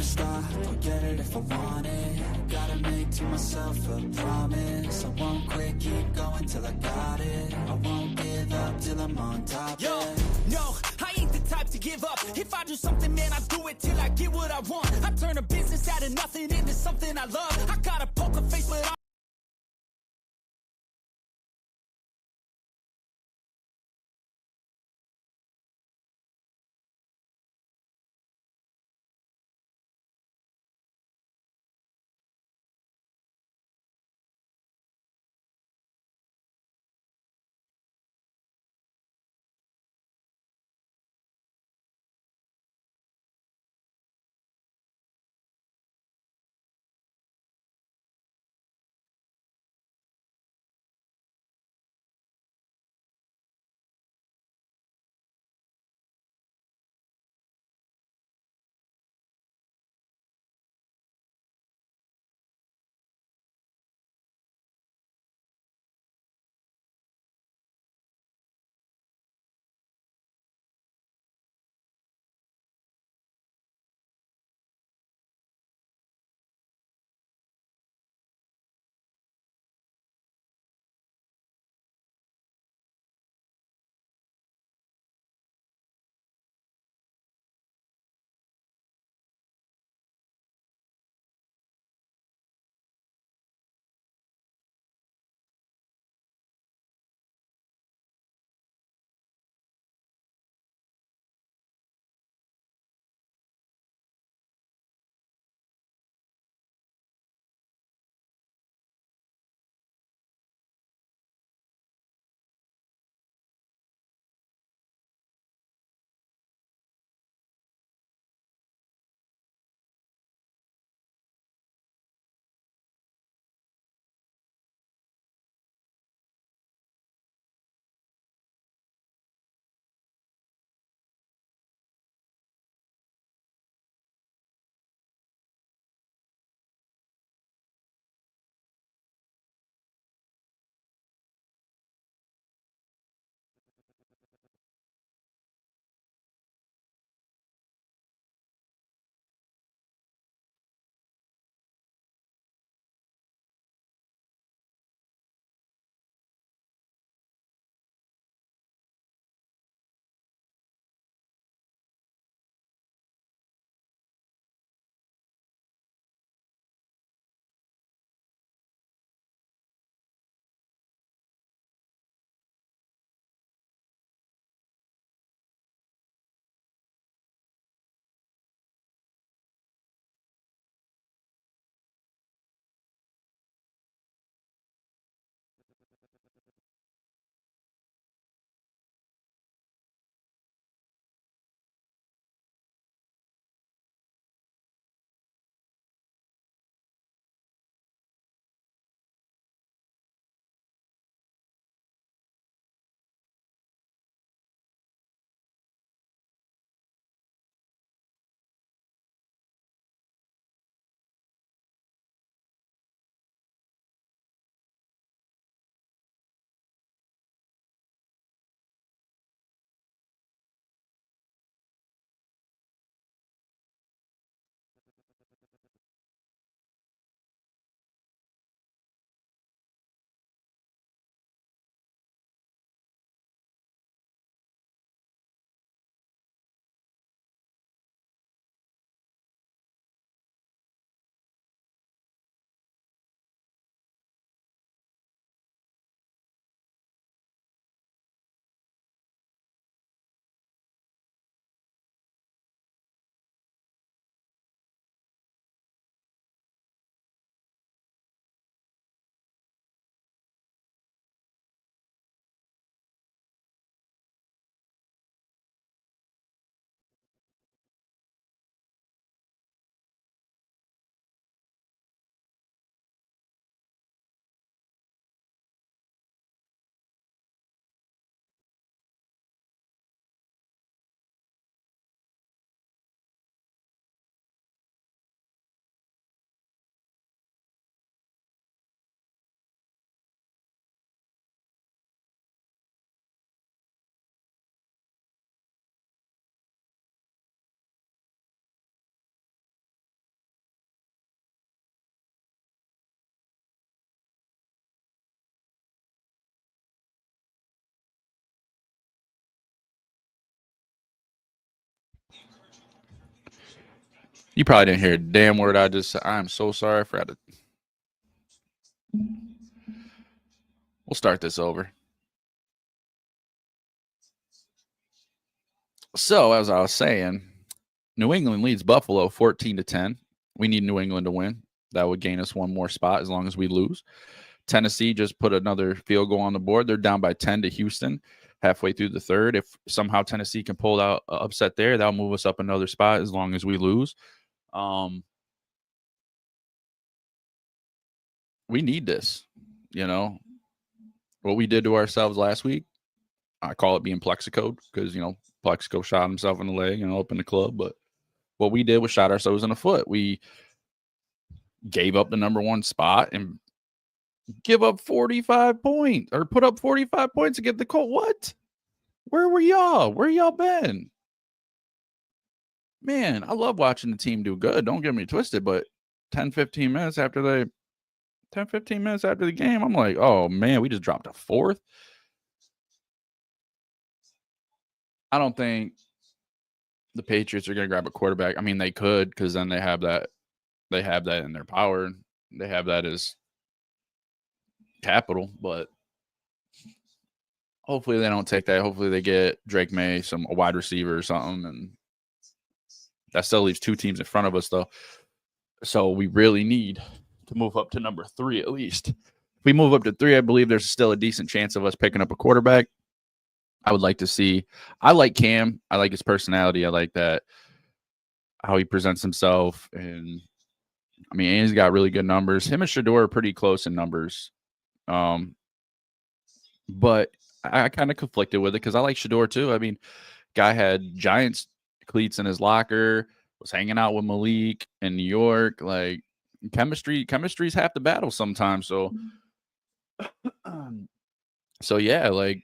stop, I'll get it if I want it. Gotta make to myself a promise, I won't quit, keep going till I got it. I won't give up till I'm on top. Yo, no, I ain't the type to give up. If I do something, man, I do it till I get what I want. I turn a business out of nothing into something I love. I got a poker face, but You probably didn't hear a damn word I just said. I'm so sorry. I forgot to. We'll start this over. So, as I was saying, New England leads Buffalo 14-10. We need New England to win. That would gain us one more spot as long as we lose. Tennessee just put another field goal on the board. They're down by 10 to Houston halfway through the third. If somehow Tennessee can pull out upset there, that'll move us up another spot as long as we lose. We need this. You know, what we did to ourselves last week, I call it being Plexico because, Plexico shot himself in the leg, up in the club. But what we did was shot ourselves in the foot. We gave up the number one spot and give up 45 points or put up 45 points to get the Colt. What? Where were y'all? Where y'all been? Man, I love watching the team do good. Don't get me twisted, but 10, 15 minutes after the game, I'm like, oh, man, we just dropped a fourth. I don't think the Patriots are going to grab a quarterback. I mean, they could because then they have that in their power. They have that as capital, but hopefully they don't take that. Hopefully they get Drake May, a wide receiver or something, and that still leaves two teams in front of us, though. So we really need to move up to number 3 at least. If we move up to 3, I believe there's still a decent chance of us picking up a quarterback. I would like to see. I like Cam. I like his personality. I like that how he presents himself, and I mean, he's got really good numbers. Him and Shedeur are pretty close in numbers. But I kind of conflicted with it because I like Shedeur too. I mean, guy had Giants cleats in his locker, was hanging out with Malik in New York. Like chemistry's half the battle sometimes. So, yeah, like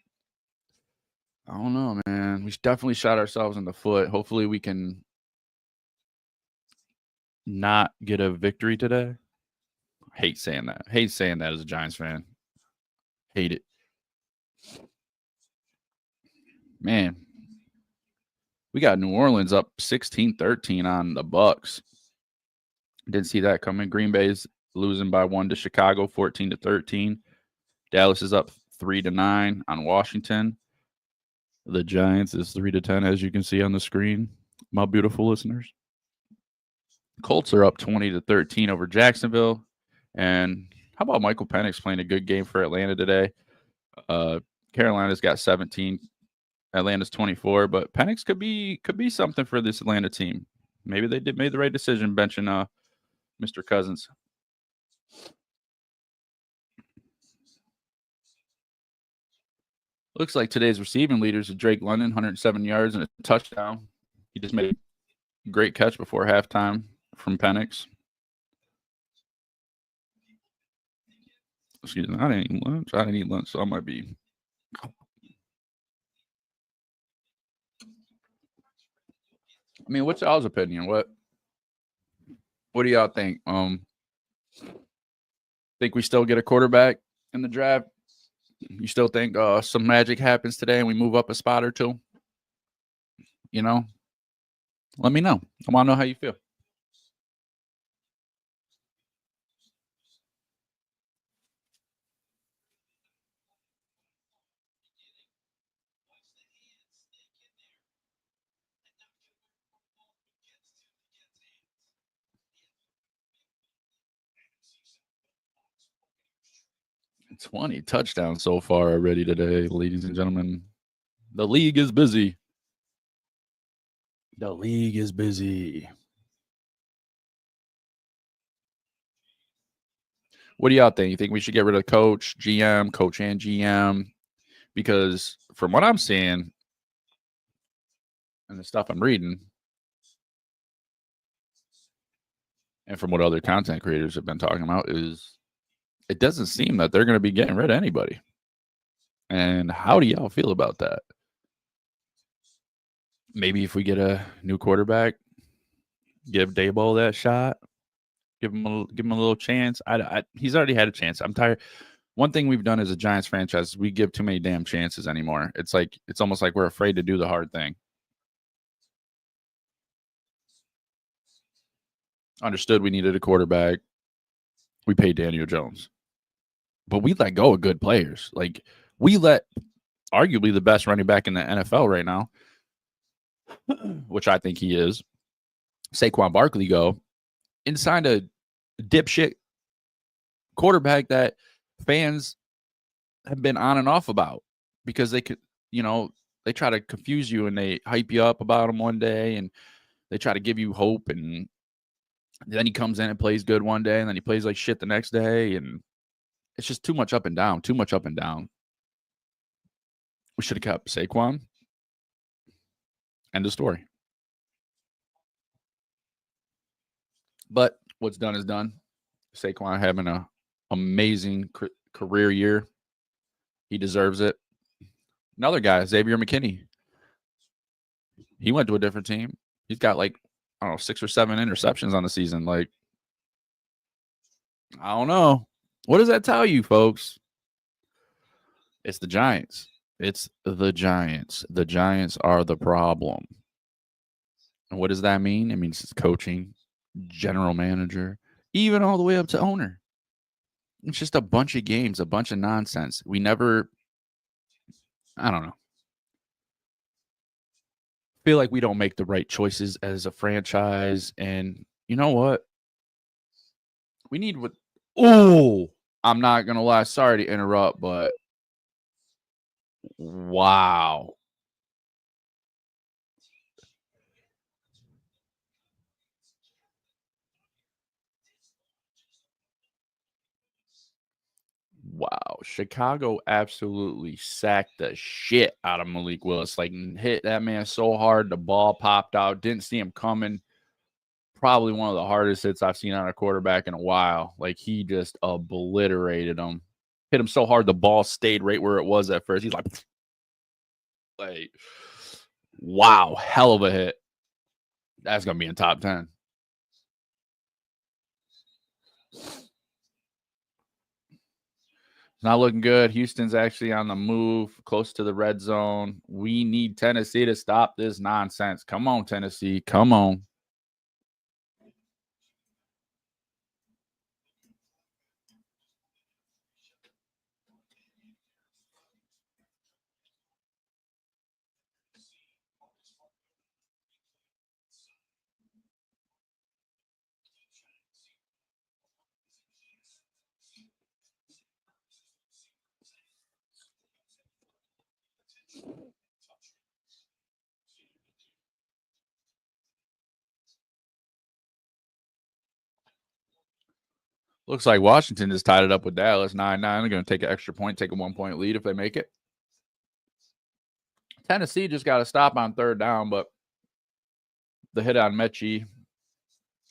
I don't know, man. We definitely shot ourselves in the foot. Hopefully, we can not get a victory today. I hate saying that. I hate saying that as a Giants fan. Hate it. Man, we got New Orleans up 16-13 on the Bucks. Didn't see that coming. Green Bay's losing by 1 to Chicago, 14-13. Dallas is up 3-9 on Washington. The Giants is 3-10, as you can see on the screen, my beautiful listeners. Colts are up 20-13 over Jacksonville. And how about Michael Penix playing a good game for Atlanta today? Carolina's got 17. Atlanta's 24, but Penix could be something for this Atlanta team. Maybe they made the right decision benching Mr. Cousins. Looks like today's receiving leaders are Drake London, 107 yards and a touchdown. He just made a great catch before halftime from Penix. Excuse me, I didn't eat lunch, so I might be. I mean, what's y'all's opinion? What do y'all think? Think we still get a quarterback in the draft? You still think some magic happens today and we move up a spot or two? Let me know. I want to know how you feel. It's 20 touchdowns so far already today, ladies and gentlemen. The league is busy. The league is busy. What do y'all think? You think we should get rid of coach and GM? Because from what I'm seeing and the stuff I'm reading, and from what other content creators have been talking about, is it doesn't seem that they're going to be getting rid of anybody. And how do y'all feel about that? Maybe if we get a new quarterback, give Daboll that shot, give him a little chance. He's already had a chance. I'm tired. One thing we've done as a Giants franchise is we give too many damn chances anymore. It's almost like we're afraid to do the hard thing. Understood we needed a quarterback. We paid Daniel Jones. But we let go of good players. Like, we let arguably the best running back in the NFL right now, which I think he is, Saquon Barkley, go and signed a dipshit quarterback that fans have been on and off about because they could, they try to confuse you and they hype you up about him one day and they try to give you hope, and then he comes in and plays good one day and then he plays like shit the next day, and it's just too much up and down. We should have kept Saquon. End of story. But what's done is done. Saquon having an amazing career year. He deserves it. Another guy, Xavier McKinney. He went to a different team. He's got 6 or 7 interceptions on the season. I don't know. What does that tell you, folks? It's the Giants. The Giants are the problem. And what does that mean? It means it's coaching, general manager, even all the way up to owner. It's just a bunch of games, a bunch of nonsense. I don't know. Feel like we don't make the right choices as a franchise. And you know what? We need I'm not going to lie. Sorry to interrupt, but wow. Wow. Chicago absolutely sacked the shit out of Malik Willis. Hit that man so hard, the ball popped out. Didn't see him coming. Probably one of the hardest hits I've seen on a quarterback in a while. He just obliterated him. Hit him so hard, the ball stayed right where it was at first. He's like, wow, hell of a hit. That's going to be in top 10. It's not looking good. Houston's actually on the move, close to the red zone. We need Tennessee to stop this nonsense. Come on, Tennessee. Come on. Looks like Washington just tied it up with Dallas 9-9. They're going to take an extra point, take a 1-point lead if they make it. Tennessee just got to stop on third down, but the hit on Mechie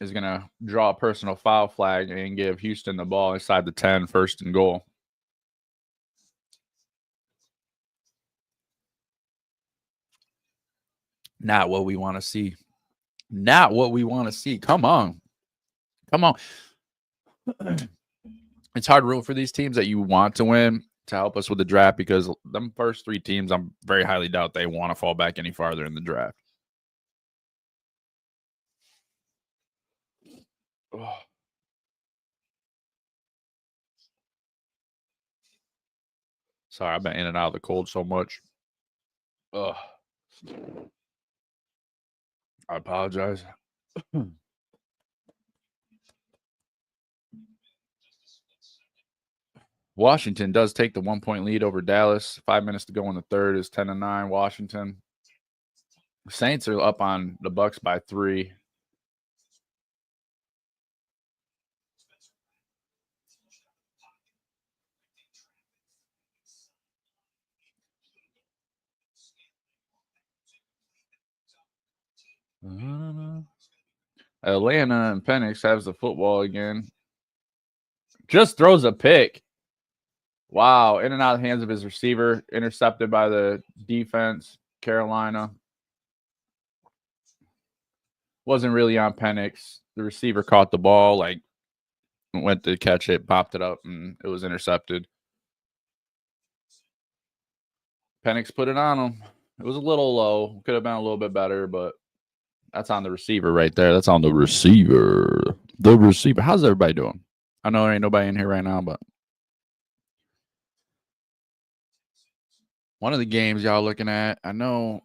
is going to draw a personal foul flag and give Houston the ball inside the 10, first and goal. Not what we want to see. Not what we want to see. Come on. It's hard to root for these teams that you want to win to help us with the draft, because them first 3 teams, I'm very highly doubt they want to fall back any farther in the draft. Oh. Sorry, I've been in and out of the cold so much. Ugh. I apologize. Washington does take the 1-point lead over Dallas. 5 minutes to go in the third. Is 10-9 Washington. Saints are up on the Bucks by 3. Atlanta and Penix has the football again. Just throws a pick. Wow, in and out of the hands of his receiver. Intercepted by the defense. Carolina. Wasn't really on Penix. The receiver caught the ball, went to catch it, popped it up, and it was intercepted. Penix put it on him. It was a little low. Could have been a little bit better, but That's on the receiver right there. That's on the receiver. The receiver. How's everybody doing? I know there ain't nobody in here right now, but one of the games y'all looking at, I know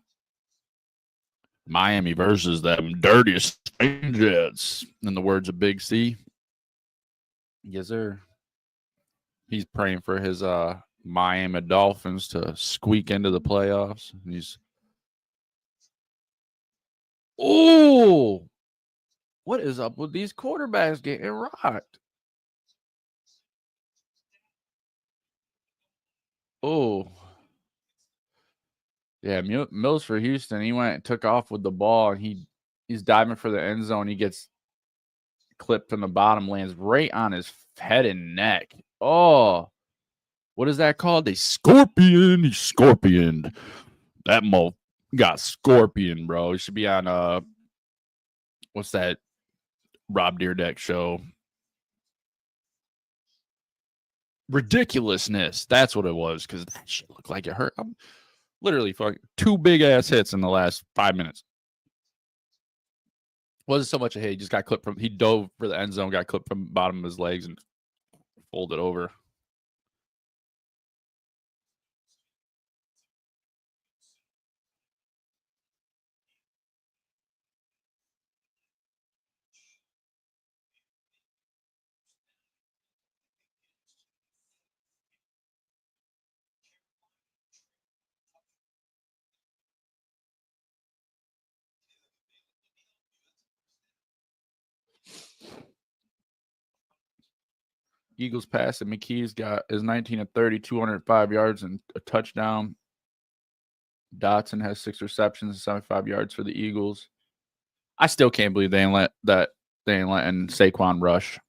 Miami versus them dirty Spain Jets, in the words of Big C. Yes, sir. He's praying for his Miami Dolphins to squeak into the playoffs. He's what is up with these quarterbacks getting rocked? Oh, yeah, Mills for Houston. He went and took off with the ball, and he's diving for the end zone. He gets clipped from the bottom, lands right on his head and neck. Oh, what is that called? A scorpion. He scorpioned. That mo got scorpion, bro. He should be on what's that Rob Deerdeck show? Ridiculousness. That's what it was, because that shit looked like it hurt. I'm literally fucking 2 big ass hits in the last 5 minutes. Wasn't so much a hit. He just got clipped he dove for the end zone, got clipped from the bottom of his legs and folded over. Eagles pass and McKee's got is 19 of 30, 205 yards and a touchdown. Dotson has 6 receptions and 75 yards for the Eagles. I still can't believe they ain't letting Saquon rush.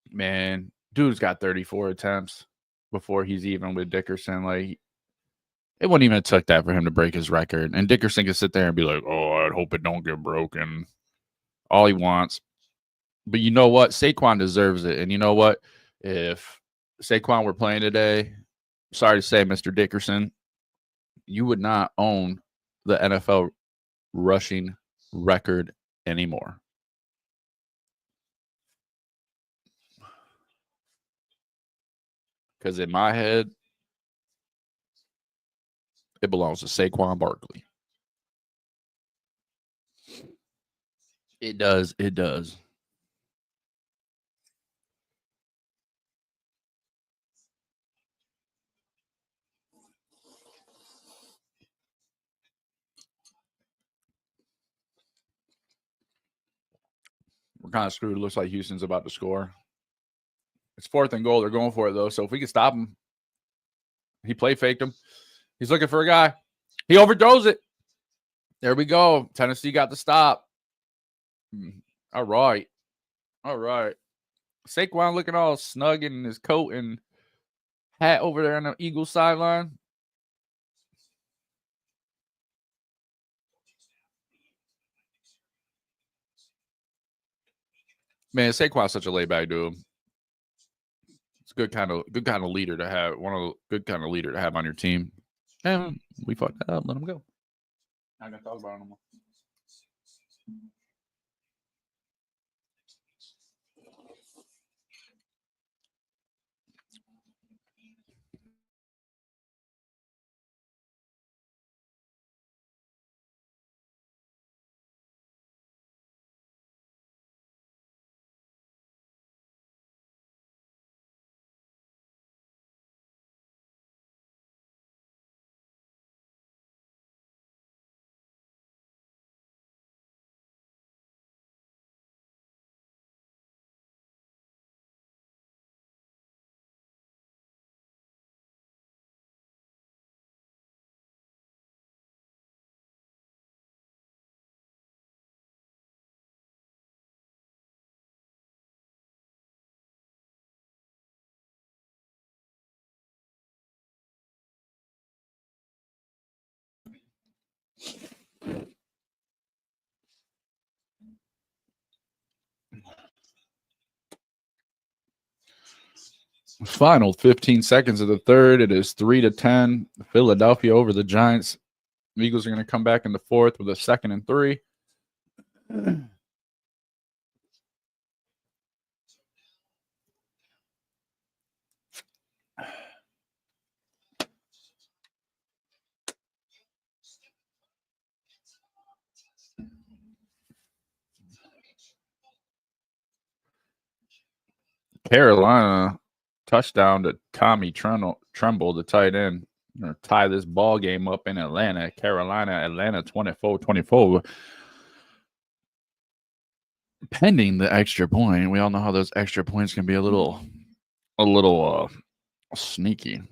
Man, dude's got 34 attempts before he's even with Dickerson. Like, it wouldn't even have took that for him to break his record. And Dickerson can sit there and be like, "Oh, I hope it don't get broken." All he wants. But you know what? Saquon deserves it. And you know what? If Saquon were playing today, sorry to say, Mr. Dickerson, you would not own the NFL rushing record anymore. Because in my head, it belongs to Saquon Barkley. It does. It does. We're kind of screwed. It looks like Houston's about to score. It's 4th and goal. They're going for it, though. So if we can stop him, he play faked him. He's looking for a guy. He overthrows it. There we go. Tennessee got the stop. All right. All right. Saquon looking all snug in his coat and hat over there on the Eagles sideline. Man, Saquon's such a laid back dude. It's a good kind of leader to have. Good kind of leader to have on your team. And we fucked that up. Let him go. Not gonna talk about it no more. Final 15 seconds of the third. It is 3-10. Philadelphia over the Giants. The Eagles are going to come back in the 4th with a 2nd and 3. Carolina touchdown to Tommy Tremble, the tight end. Going to tie this ball game up in Atlanta. Atlanta 24-24. Pending the extra point. We all know how those extra points can be a little sneaky.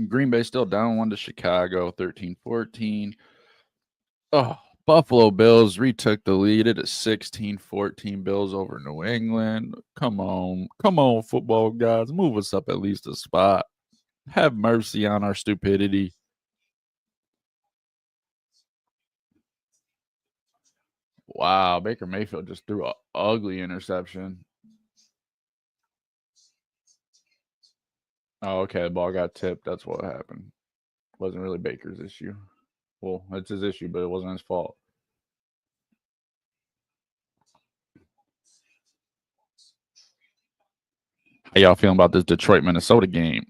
Green Bay still down 1 to Chicago, 13-14. Oh, Buffalo Bills retook the lead at a 16-14 Bills over New England. Come on, football guys. Move us up at least a spot. Have mercy on our stupidity. Wow, Baker Mayfield just threw an ugly interception. Oh, okay. The ball got tipped. That's what happened. Wasn't really Baker's issue. Well, it's his issue, but it wasn't his fault. How y'all feeling about this Detroit Minnesota game?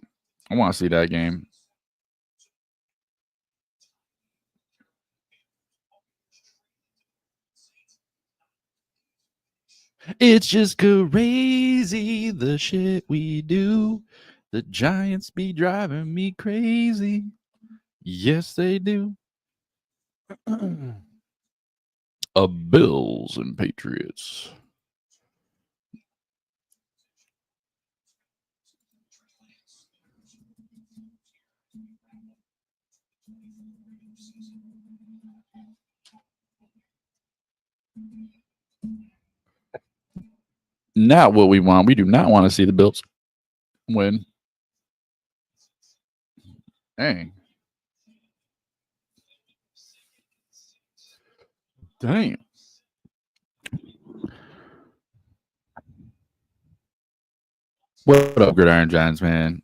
I want to see that game. It's just crazy the shit we do. The Giants be driving me crazy. Yes, they do. Bills and Patriots. Not what we want. We do not want to see the Bills win. Dang. Damn. What up, Gridiron Giants, man?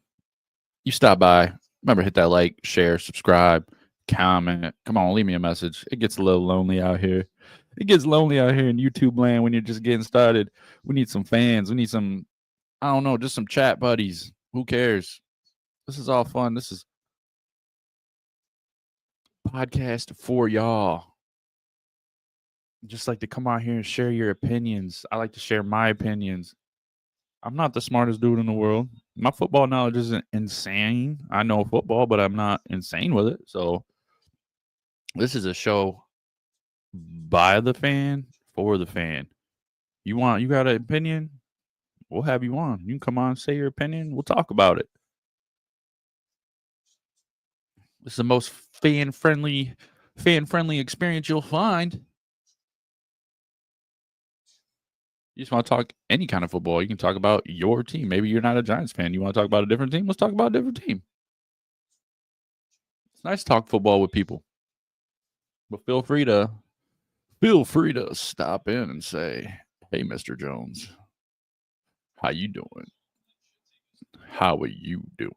You stop by. Remember, hit that like, share, subscribe, comment. Come on, leave me a message. It gets a little lonely out here. It gets lonely out here in YouTube land when you're just getting started. We need some fans. We need some, I don't know, just some chat buddies. Who cares? This is all fun. This is podcast for y'all. Just like to come out here and share your opinions. I like to share my opinions. I'm not the smartest dude in the world. My football knowledge isn't insane. I know football, but I'm not insane with it. So this is a show by the fan, for the fan. You got an opinion? We'll have you on. You can come on, say your opinion. We'll talk about it. This is the most fan-friendly experience you'll find. You just want to talk any kind of football. You can talk about your team. Maybe you're not a Giants fan. You want to talk about a different team? Let's talk about a different team. It's nice to talk football with people. But feel free to stop in and say, "Hey, Mr. Jones, how you doing? How are you doing?"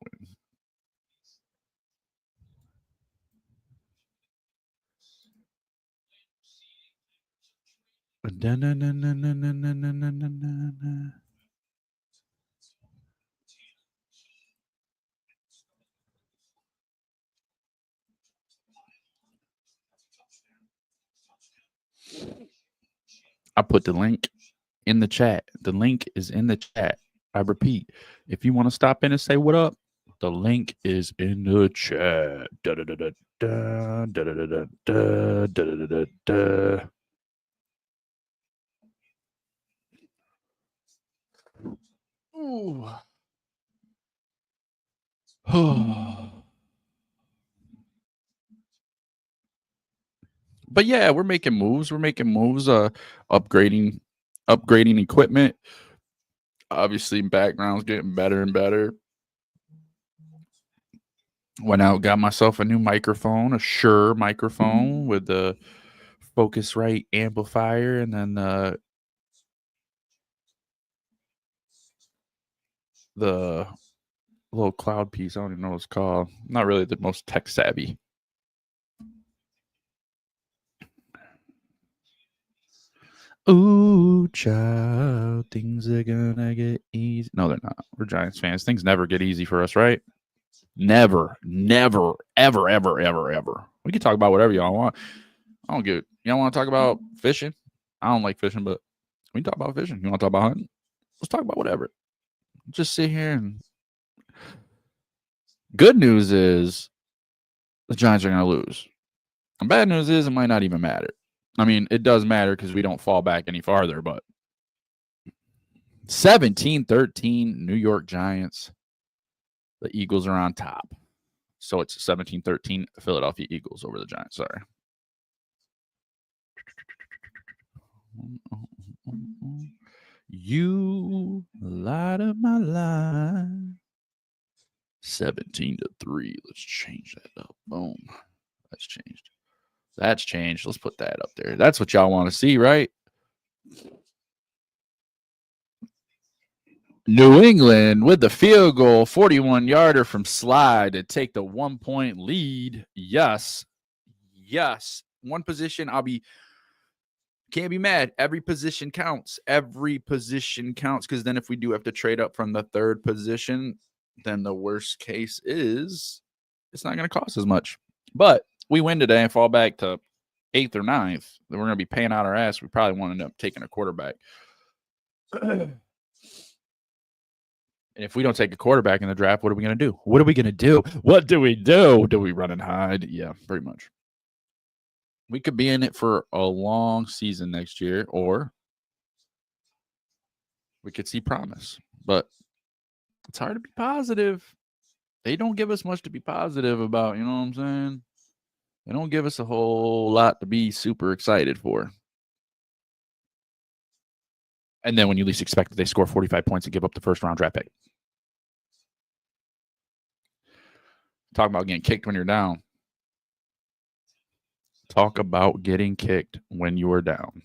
I put the link in the chat. The link is in the chat. I repeat, if you want to stop in and say what up, the link is in the chat. Ooh. But yeah, we're making moves. Upgrading equipment. Obviously, background's getting better and better. Went out, got myself a new microphone, a Shure microphone with the Focusrite amplifier, and then the little cloud piece. I don't even know what it's called. I'm not really the most tech savvy. Ooh, child, things are gonna get easy. No, they're not. We're Giants fans. Things never get easy for us, right? Never, never, ever, ever, ever, ever. We can talk about whatever y'all want. I don't get. Y'all want to talk about fishing? I don't like fishing, but we can talk about fishing. You want to talk about hunting? Let's talk about whatever. Just sit here and. Good news is the Giants are going to lose. And bad news is it might not even matter. I mean, it does matter because we don't fall back any farther, but 17-13 New York Giants. The Eagles are on top. So it's 17-13 Philadelphia Eagles over the Giants. Sorry. You light up my life. 17-3. Let's change that up. Boom. That's changed. That's changed. Let's put that up there. That's what y'all want to see, right? New England with the field goal, 41-yarder from Slide to take the 1-point lead. Yes. Yes. One position, can't be mad. Every position counts. Every position counts because then if we do have to trade up from the third position, then the worst case is it's not going to cost as much. But we win today and fall back to 8th or 9th, then we're going to be paying out our ass. We probably want to end up taking a quarterback. And if we don't take a quarterback in the draft, what are we going to do? What are we going to do? What do we do? Do we run and hide? Yeah, pretty much. We could be in it for a long season next year, or we could see promise. But it's hard to be positive. They don't give us much to be positive about, you know what I'm saying? They don't give us a whole lot to be super excited for. And then when you least expect it, they score 45 points and give up the first-round draft pick. Talk about getting kicked when you're down. Talk about getting kicked when you are down.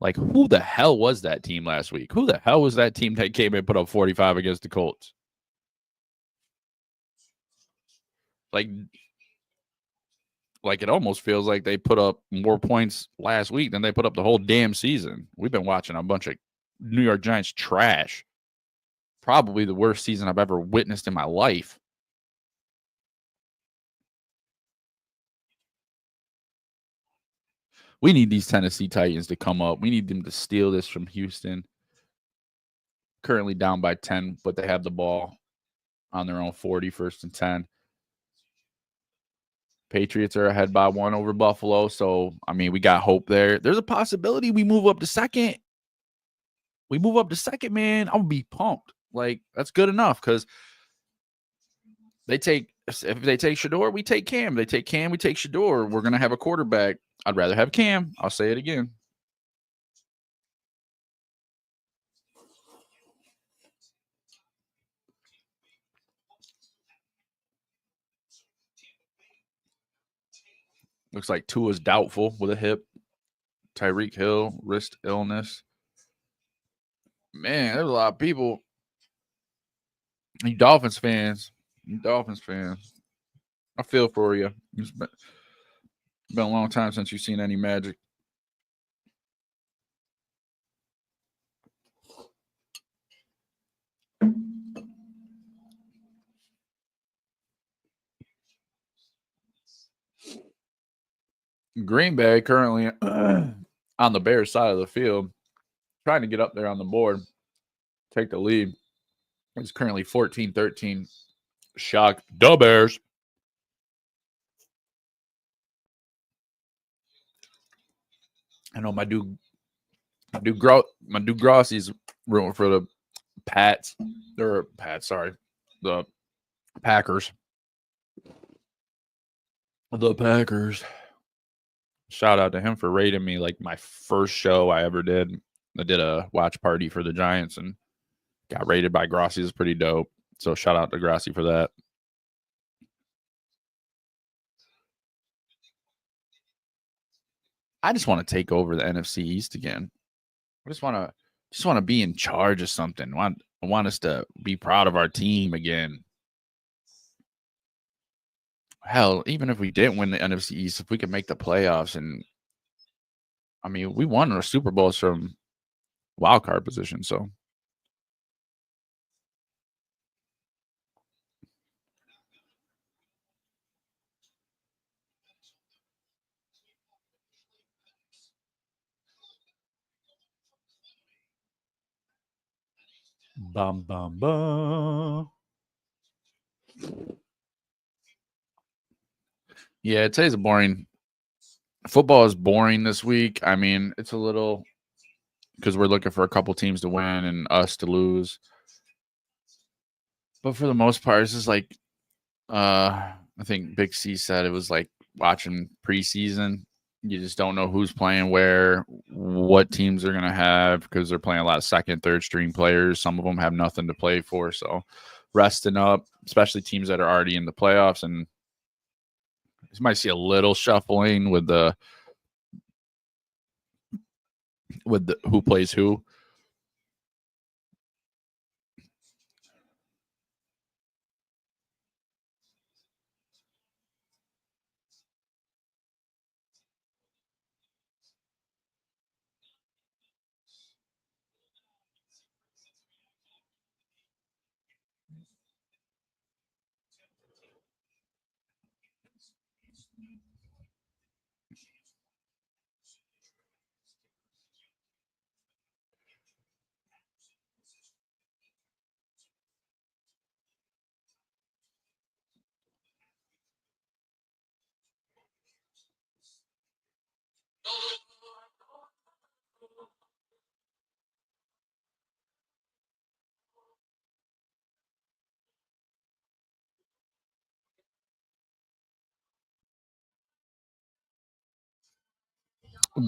Like, who the hell was that team last week? Who the hell was that team that came and put up 45 against the Colts? Like it almost feels like they put up more points last week than they put up the whole damn season. We've been watching a bunch of New York Giants trash. Probably the worst season I've ever witnessed in my life. We need these Tennessee Titans to come up. We need them to steal this from Houston. Currently down by 10, but they have the ball on their own 40, 1st and 10. Patriots are ahead by 1 over Buffalo. So, I mean, we got hope there. There's a possibility we move up to second. We move up to second, man. I'm going to be pumped. Like, that's good enough because if they take Shedeur, we take Cam. They take Cam, we take Shedeur. We're going to have a quarterback. I'd rather have Cam. I'll say it again. Looks like Tua's doubtful with a hip. Tyreek Hill, wrist illness. Man, there's a lot of people. You Dolphins fans. I feel for you. It's been a long time since you've seen any magic. Green Bay currently on the Bears side of the field, trying to get up there on the board, take the lead. It's currently 14-13. Shock the Bears. I know my dude Grossi's rooting for the the Packers. The Packers. Shout out to him for rating me like my first show I ever did. I did a watch party for the Giants and got rated by Grossi. Is pretty dope. So shout out to Grossi for that. I just want to take over the NFC East again. I just want to Just want to be in charge of something. I want us to be proud of our team again. Hell, even if we didn't win the NFC East, if we could make the playoffs, and I mean, we won our Super Bowls from wild card position, so bum bum bum. Yeah, today's a boring. Football is boring this week. I mean, it's a little because we're looking for a couple teams to win and us to lose. But for the most part, it's just like I think Big C said it was like watching preseason. You just don't know who's playing where, what teams are gonna have because they're playing a lot of second, third string players. Some of them have nothing to play for, so resting up, especially teams that are already in the playoffs, and you might see a little shuffling with the who plays who.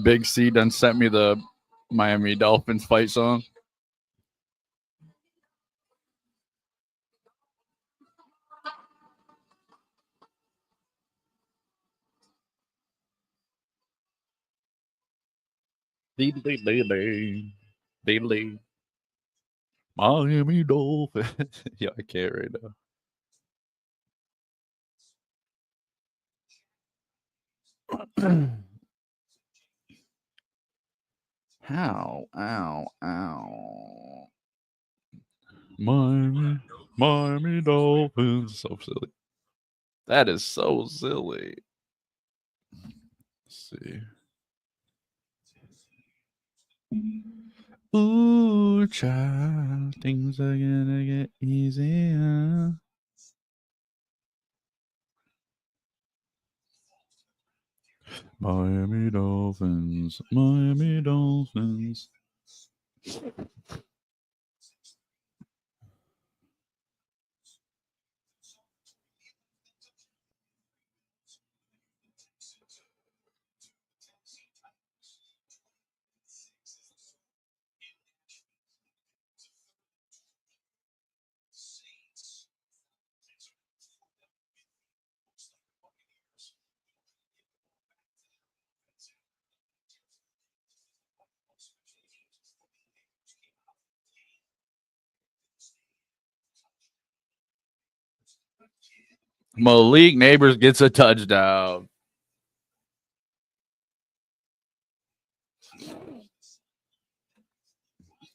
Big C done sent me the Miami Dolphins fight song. Miami Dolphins. Yeah, I can't right now. How? Ow, ow. Miami Dolphins. So silly. That is so silly. Let's see. Ooh, child, things are gonna get easier. Miami Dolphins, Miami Dolphins. Malik Neighbors gets a touchdown.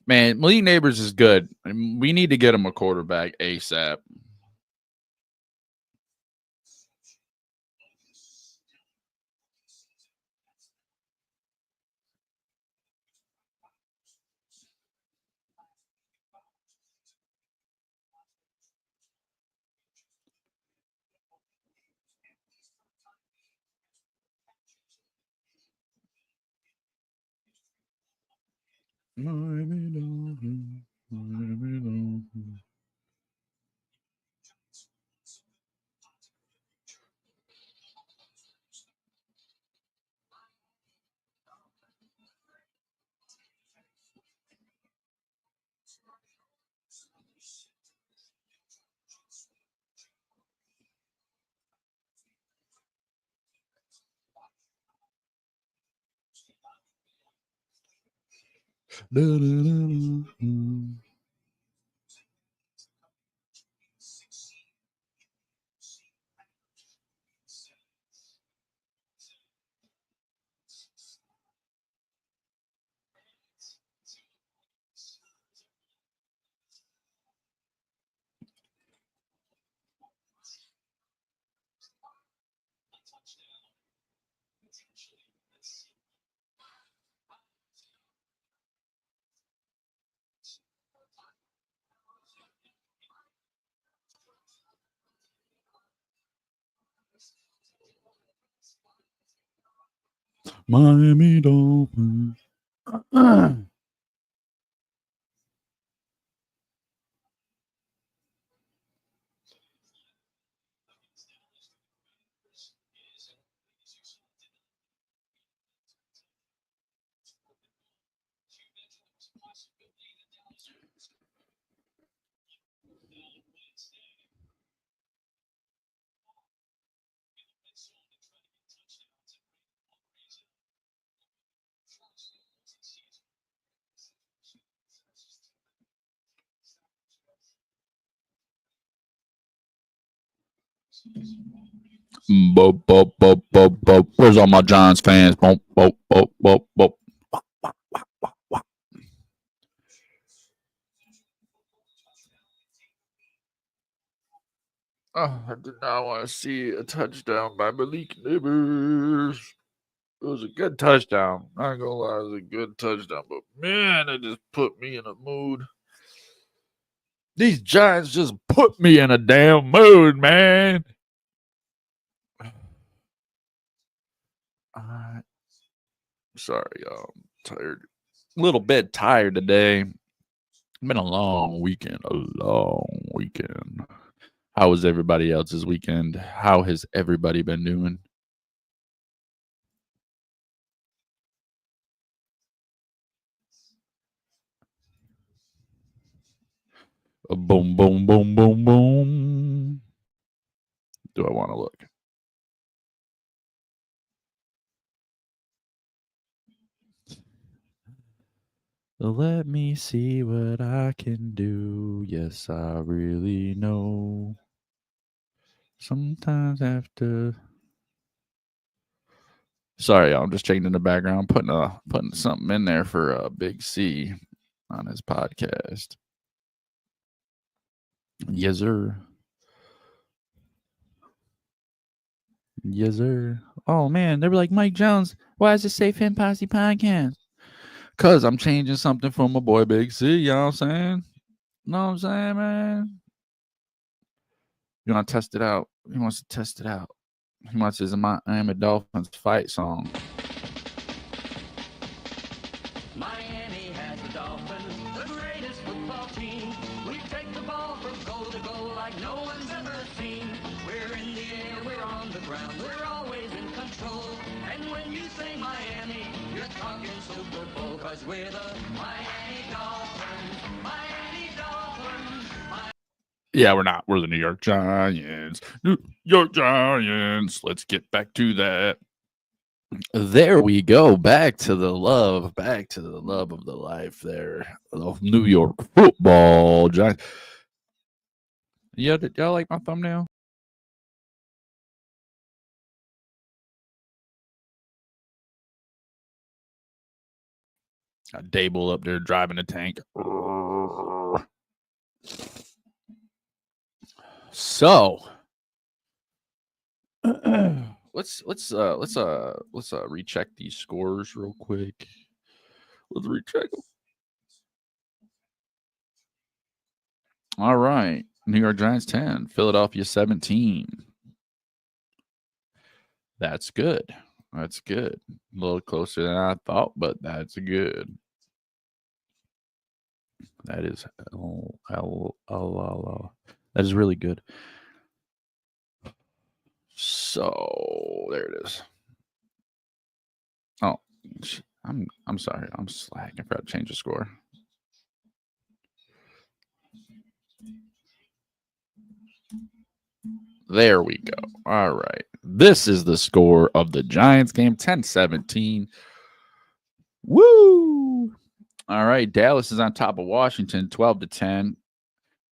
Man, Malik Neighbors is good. We need to get him a quarterback ASAP. Miami Dolphins, Miami Dolphins. Miami Dolphins. Where's all my Giants fans? Oh, I did not want to see a touchdown by Malik Neighbors. It was a good touchdown. Not gonna lie, it was a good touchdown. But man, it just put me in a mood. These Giants just put me in a damn mood, man. Sorry, y'all. I'm tired. A little bit tired today. Been a long weekend. How was everybody else's weekend? How has everybody been doing? Boom, boom, boom, boom, boom. Do I want to look? Let me see what I can do. Yes, I really know. Sometimes I have to. Sorry, y'all, I'm just checking in the background, putting something in there for Big C on his podcast. Yes, sir. Yes, sir. Oh man, they were like, Mike Jones, why is it Safe Him Posse podcast? Cause I'm changing something for my boy Big C. You know what I'm saying? Know what I'm saying, man? You want to test it out? He wants to test it out. He wants his Miami Dolphins fight song. Miami has the Dolphins, the greatest football team. We take the ball from goal to goal like no one's ever seen. We're in the air, we're on the ground, we're always in control. And when you say Miami, you're talking Super Bowl, 'cause we're the Miami Dolphins. Miami Dolphins. Yeah, we're not. We're the New York Giants. New York Giants. Let's get back to that. There we go. Back to the love of the life there. Of New York football Giants. Yeah, did y'all like my thumbnail? Got Dable up there driving a tank. So let's recheck these scores real quick. Let's recheck them. All right. New York Giants 10, Philadelphia 17. That's good. That's good. A little closer than I thought, but that's good. That is that is really good. So there it is. Oh, I'm sorry. I'm slacking. I forgot to change the score. There we go. All right. This is the score of the Giants game, 10-17. Woo! All right, Dallas is on top of Washington, 12-10.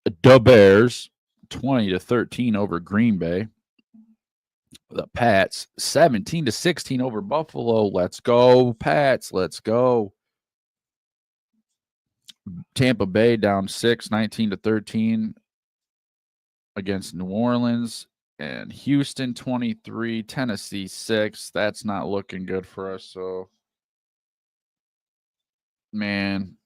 The Bears, 20-13 over Green Bay. The Pats, 17-16 over Buffalo. Let's go, Pats. Let's go. Tampa Bay down 6, 19-13 against New Orleans. And Houston 23, Tennessee 6. That's not looking good for us. So, man,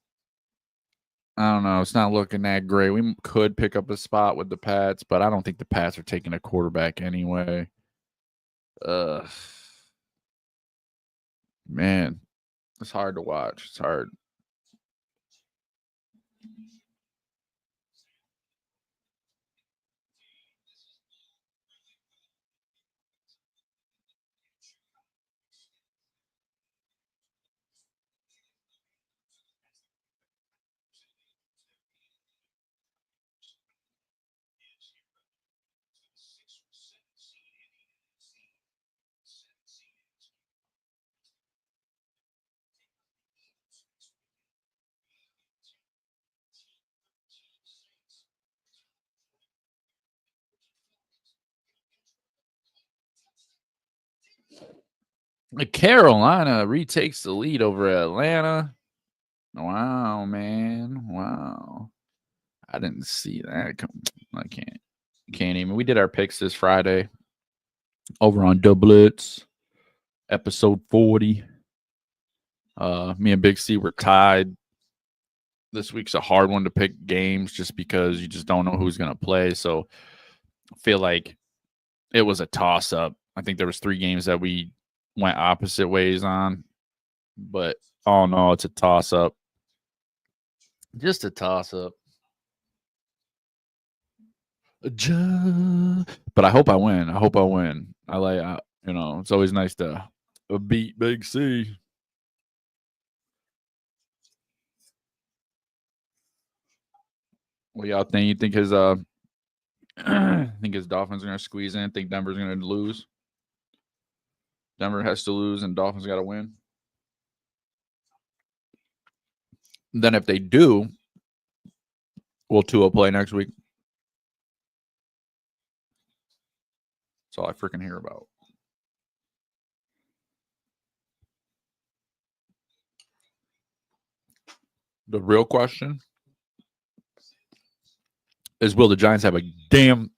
I don't know. It's not looking that great. We could pick up a spot with the Pats, but I don't think the Pats are taking a quarterback anyway. Man, it's hard to watch. It's hard. Carolina retakes the lead over Atlanta. Wow, man. Wow. I didn't see that. I can't even. We did our picks this Friday over on Doublets, episode 40. Me and Big C were tied. This week's a hard one to pick games just because you just don't know who's going to play. So I feel like it was a toss-up. I think there was 3 games that we went opposite ways on. But, oh, no, it's a toss-up. Just a toss-up. But I hope I win. I like, it's always nice to beat Big C. What y'all think? You think his Dolphins are gonna squeeze in? Think Denver's gonna lose? Denver has to lose and Dolphins gotta win. Then if they do, will Tua play next week? That's all I freaking hear about. The real question is, will the Giants have a damn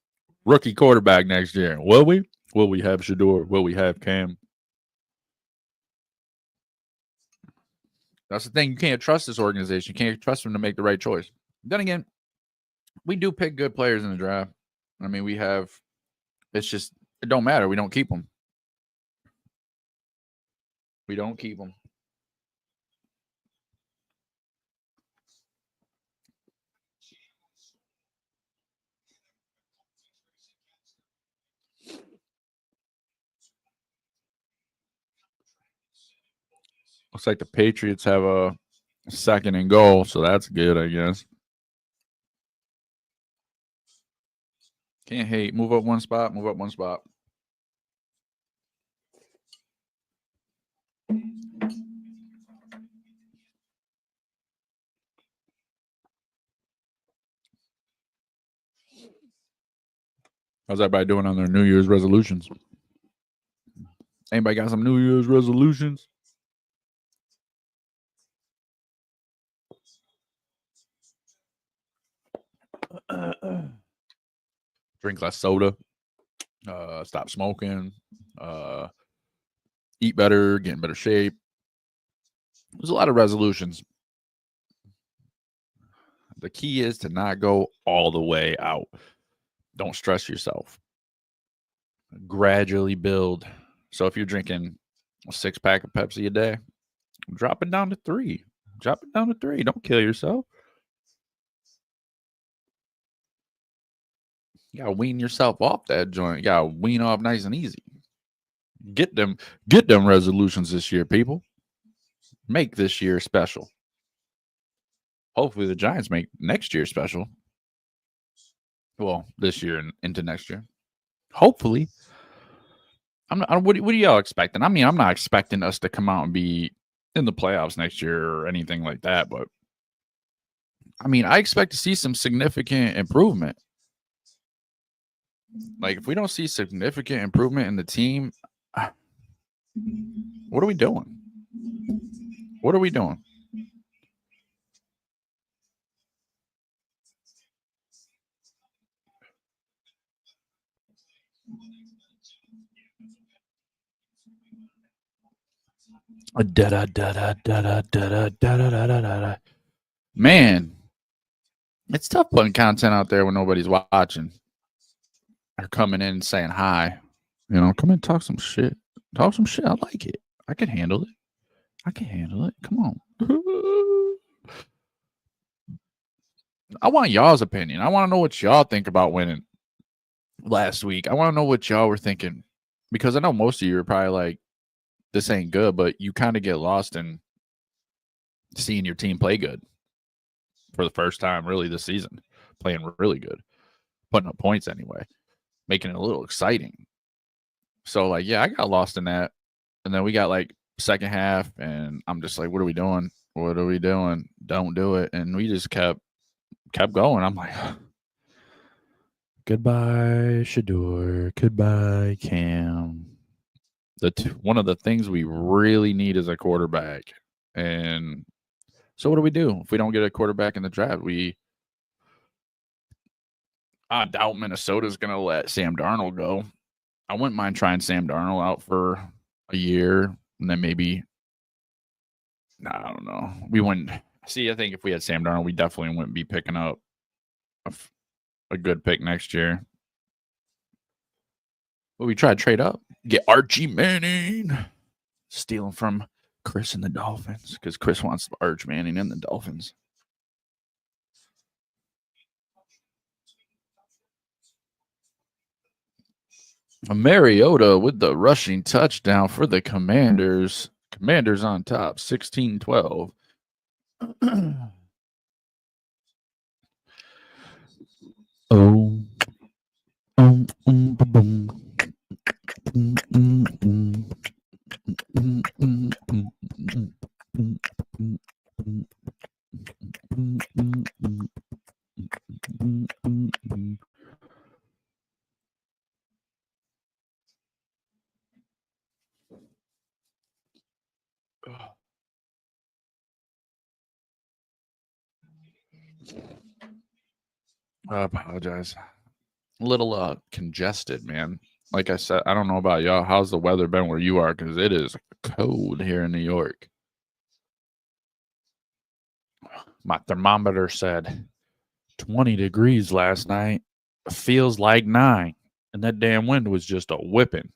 rookie quarterback next year? Will we? Will we have Shedeur? Will we have Cam? That's the thing. You can't trust this organization. You can't trust them to make the right choice. Then again, we do pick good players in the draft. I mean, we have – it's just – it don't matter. We don't keep them. We don't keep them. Looks like the Patriots have a 2nd and goal, so that's good, I guess. Can't hate. Move up one spot. Move up one spot. How's everybody doing on their New Year's resolutions? Anybody got some New Year's resolutions? Drink less soda. Stop smoking. Eat better. Get in better shape. There's a lot of resolutions. The key is to not go all the way out. Don't stress yourself. Gradually build. So if you're drinking a 6-pack of Pepsi a day, drop it down to 3. Drop it down to 3. Don't kill yourself. You gotta wean yourself off that joint. You gotta wean off nice and easy. Get them resolutions this year, people. Make this year special. Hopefully the Giants make next year special. Well, this year and into next year. Hopefully. What are y'all expecting? I mean, I'm not expecting us to come out and be in the playoffs next year or anything like that. But I mean, I expect to see some significant improvement. Like, if we don't see significant improvement in the team, what are we doing? What are we doing? Man, it's tough putting content out there when nobody's watching or coming in and saying hi. You know, come in and talk some shit. Talk some shit. I like it. I can handle it. I can handle it. Come on. I want y'all's opinion. I want to know what y'all think about winning last week. I want to know what y'all were thinking, because I know most of you are probably like, this ain't good, but you kind of get lost in seeing your team play good for the first time really this season, playing really good, putting up points anyway, making it a little exciting. So, like, yeah, I got lost in that. And then we got like second half, and I'm just like, what are we doing? What are we doing? Don't do it. And we just kept going. I'm like, goodbye, Shedeur. Goodbye, Cam. One of the things we really need is a quarterback. And so what do we do if we don't get a quarterback in the draft? I doubt Minnesota's going to let Sam Darnold go. I wouldn't mind trying Sam Darnold out for a year, and then maybe, I don't know. We wouldn't. See, I think if we had Sam Darnold, we definitely wouldn't be picking up a good pick next year. But we try to trade up, get Archie Manning, stealing from Chris and the Dolphins, because Chris wants Arch Manning and the Dolphins. Mariota with the rushing touchdown for the Commanders. Commanders on top, 16-12. I apologize. A little congested, man. Like I said, I don't know about y'all. How's the weather been where you are? Because it is cold here in New York. My thermometer said 20 degrees last night. Feels like 9. And that damn wind was just a whipping.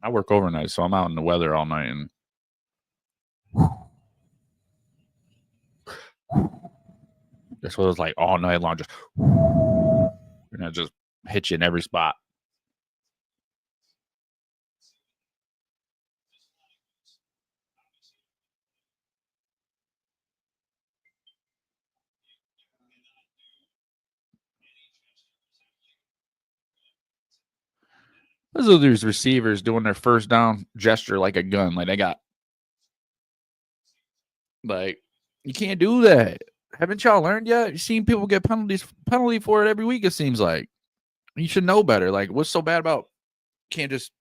I work overnight, so I'm out in the weather all night. And that's what it was like all night long. Just, and it just hit you in every spot. Those are these receivers doing their first down gesture like a gun. Like, they got, like, you can't do that. Haven't y'all learned yet? You've seen people get penalty for it every week, it seems like. You should know better. Like, what's so bad about, can't just,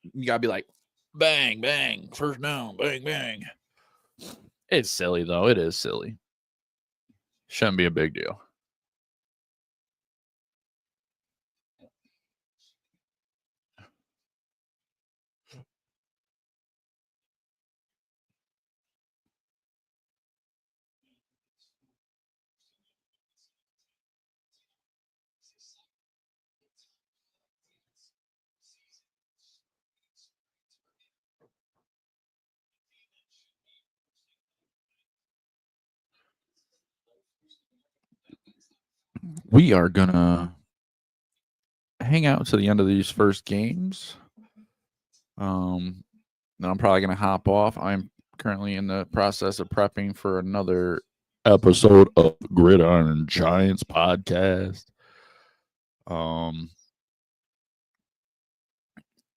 you gotta be like, bang, bang, first down, bang, bang. It's silly, though. It is silly. Shouldn't be a big deal. We are gonna hang out to the end of these first games. Then I'm probably gonna hop off. I'm currently in the process of prepping for another episode of Gridiron Giants podcast.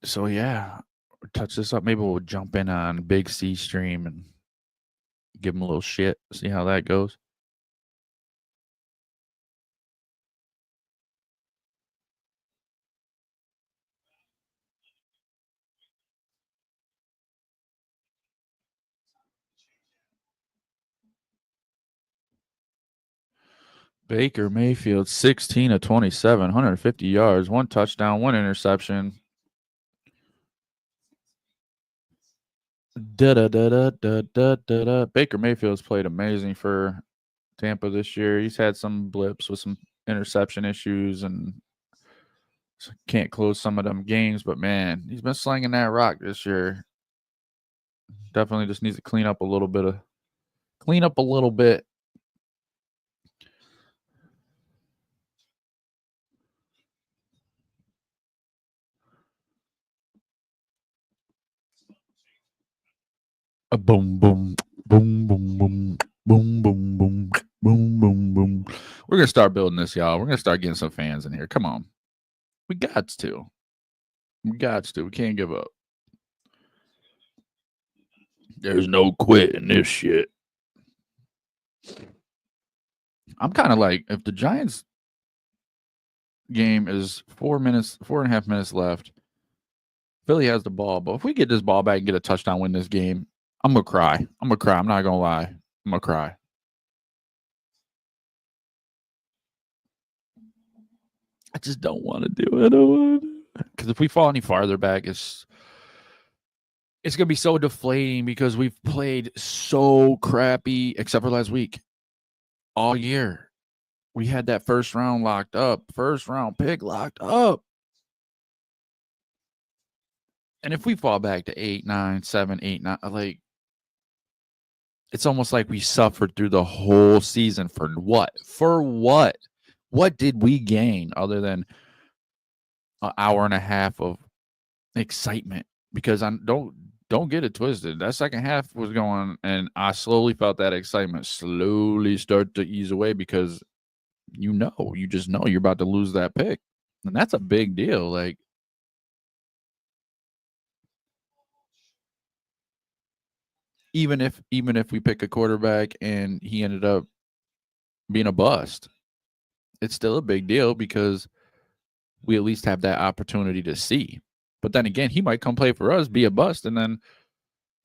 So yeah, touch this up. Maybe we'll jump in on Big C stream and give him a little shit. See how that goes. Baker Mayfield, 16 of 27, 150 yards, 1 touchdown, 1 interception. Baker Mayfield's played amazing for Tampa this year. He's had some blips with some interception issues and can't close some of them games, but man, he's been slinging that rock this year. Definitely just needs to clean up a little bit. A boom, boom, boom, boom, boom, boom, boom, boom, boom, boom, boom. We're gonna start building this, y'all. We're gonna start getting some fans in here. Come on, we got to. We can't give up. There's no quitting this shit. I'm kind of like, if the Giants game is 4.5 minutes left, Philly has the ball, but if we get this ball back and get a touchdown, win this game, I'm gonna cry. I'm not gonna lie. I'm gonna cry. I just don't want to do it. Because if we fall any farther back, it's gonna be so deflating because we've played so crappy, except for last week, all year. We had that first round pick locked up. And if we fall back to 8, 9, 7, 8, 9, like, it's almost like we suffered through the whole season for what? For what? What did we gain other than an hour and a half of excitement? Because don't get it twisted. That second half was going, and I slowly felt that excitement slowly start to ease away because you just know you're about to lose that pick, and that's a big deal. Like, even if we pick a quarterback and he ended up being a bust, it's still a big deal because we at least have that opportunity to see. But then again, he might come play for us, be a bust, and then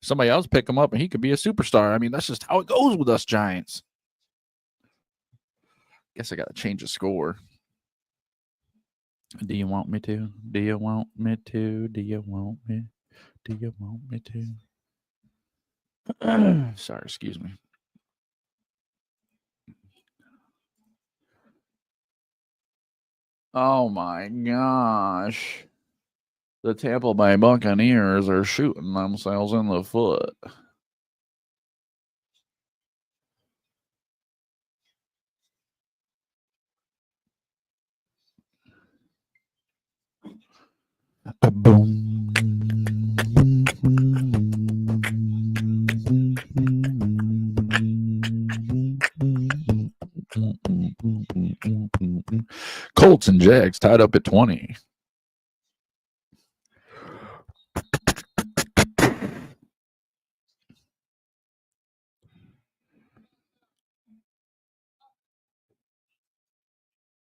somebody else pick him up and he could be a superstar. I mean, that's just how it goes with us Giants. Guess I got to change the score. Do you want me to? Do you want me to? Do you want me? Do you want me to? Sorry, excuse me. Oh my gosh. The Tampa Bay Buccaneers are shooting themselves in the foot. Boom. Colts and Jags tied up at 20.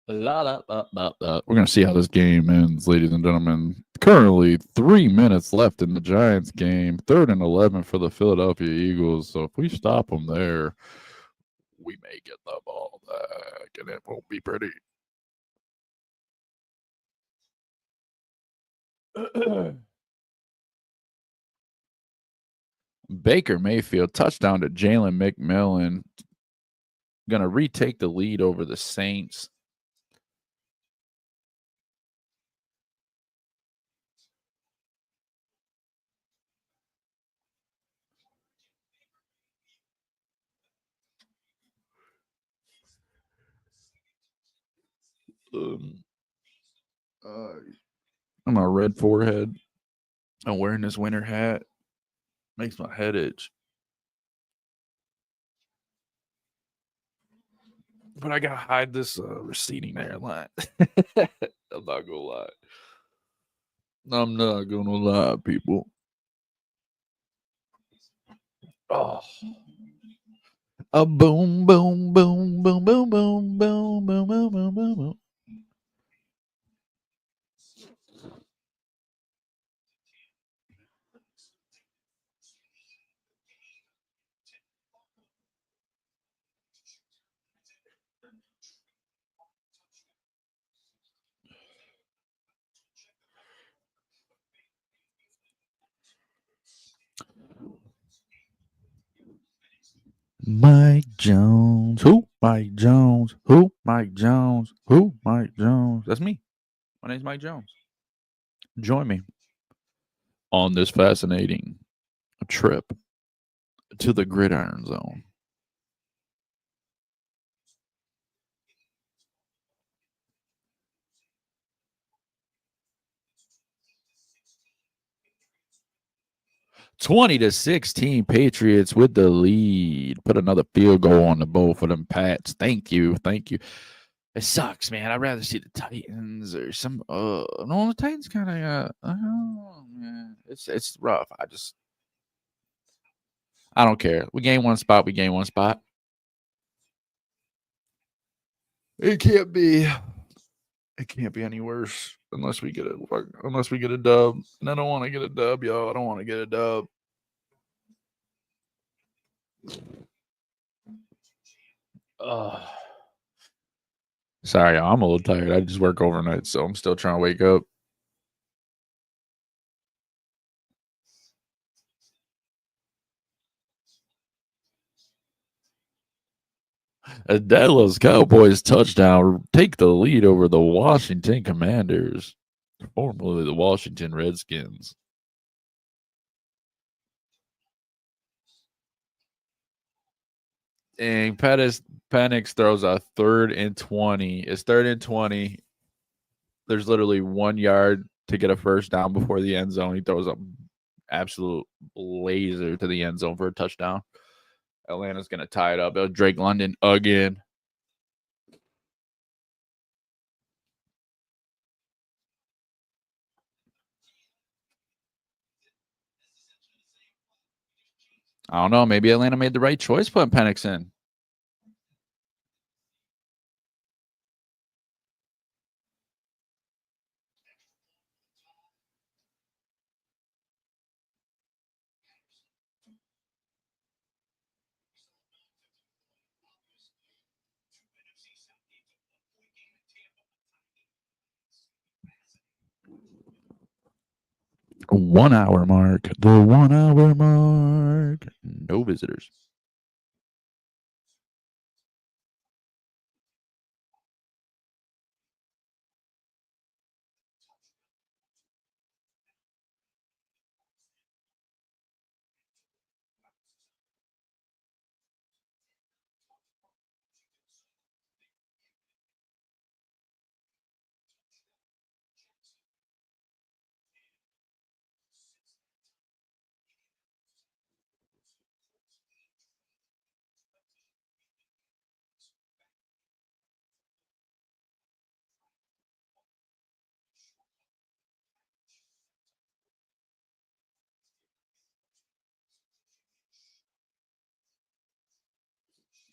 We're going to see how this game ends, ladies and gentlemen. Currently, 3 minutes left in the Giants game. 3rd and 11 for the Philadelphia Eagles. So if we stop them there, we may get the ball back, and it won't be pretty. Baker Mayfield, touchdown to Jalen McMillan. Going to retake the lead over the Saints. I'm a red forehead. I'm wearing this winter hat. Makes my head itch. But I gotta hide this receding hairline. I'm not gonna lie. I'm not gonna lie, people. Oh. A boom, boom, boom, boom, boom, boom, boom, boom, boom, boom, boom, boom. Mike Jones. Who? Mike Jones. Who? Mike Jones. Who? Mike Jones. That's me. My name's Mike Jones. Join me on this fascinating trip to the gridiron zone. (20-16) Patriots with the lead. Put another field goal on the board for them Pats. Thank you. Thank you. It sucks, man. I'd rather see the Titans or some no, the Titans kind of man. It's rough. I don't care. We gain one spot, we gain one spot. It can't be any worse unless we get a dub. And I don't want to get a dub, y'all. I don't want to get a dub. Sorry, y'all. I'm a little tired. I just work overnight, so I'm still trying to wake up. A Dallas Cowboys touchdown take the lead over the Washington Commanders, formerly the Washington Redskins. And Penix throws a 3rd and 20. It's 3rd and 20. There's literally 1 yard to get a first down before the end zone. He throws a absolute laser to the end zone for a touchdown. Atlanta's going to tie it up. It was Drake London again. I don't know. Maybe Atlanta made the right choice putting Penix in. One hour mark. The 1 hour mark. No visitors.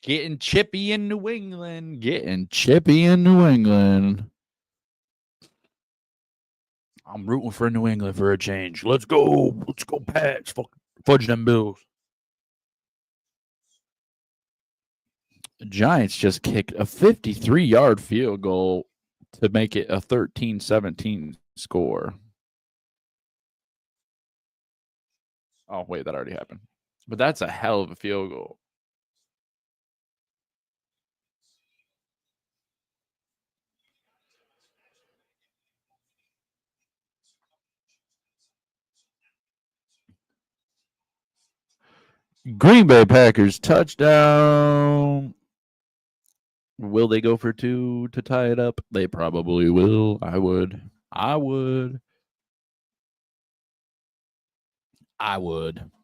Getting chippy in New England. Getting chippy in New England. I'm rooting for New England for a change. Let's go. Let's go, Pats. Fudge them Bills. The Giants just kicked a 53-yard field goal to make it a 13-17 score. Oh, wait, that already happened. But that's a hell of a field goal. Green Bay Packers touchdown. Will they go for 2 to tie it up? They probably will. I would.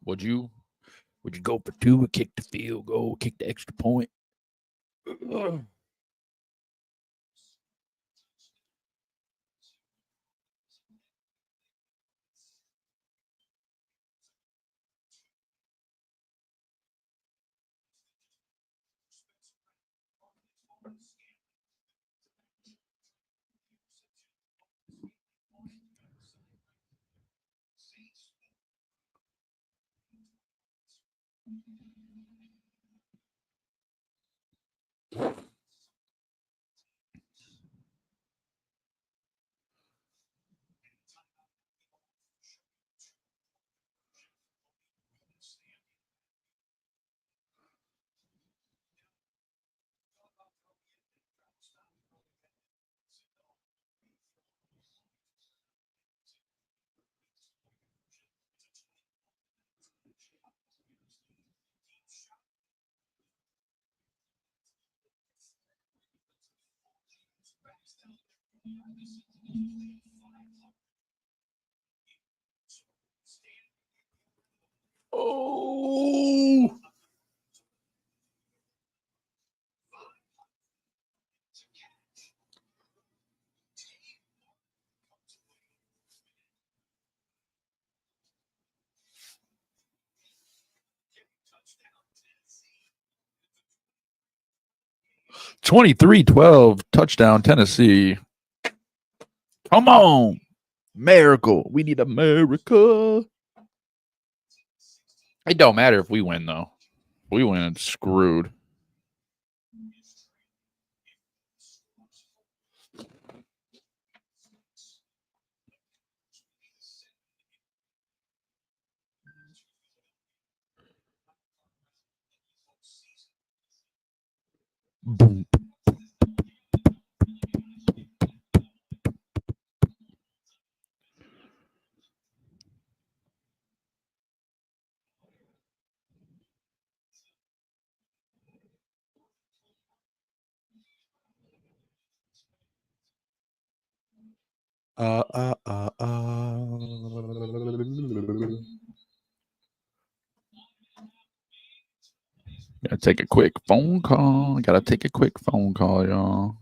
Would you? Would you go for 2 and kick the field goal, kick the extra point? Oh, 23-12 touchdown Tennessee. Come on. Miracle. We need America. It don't matter if we win, though. If we win, it's screwed. Boom. Gotta take a quick phone call. Gotta take a quick phone call, y'all.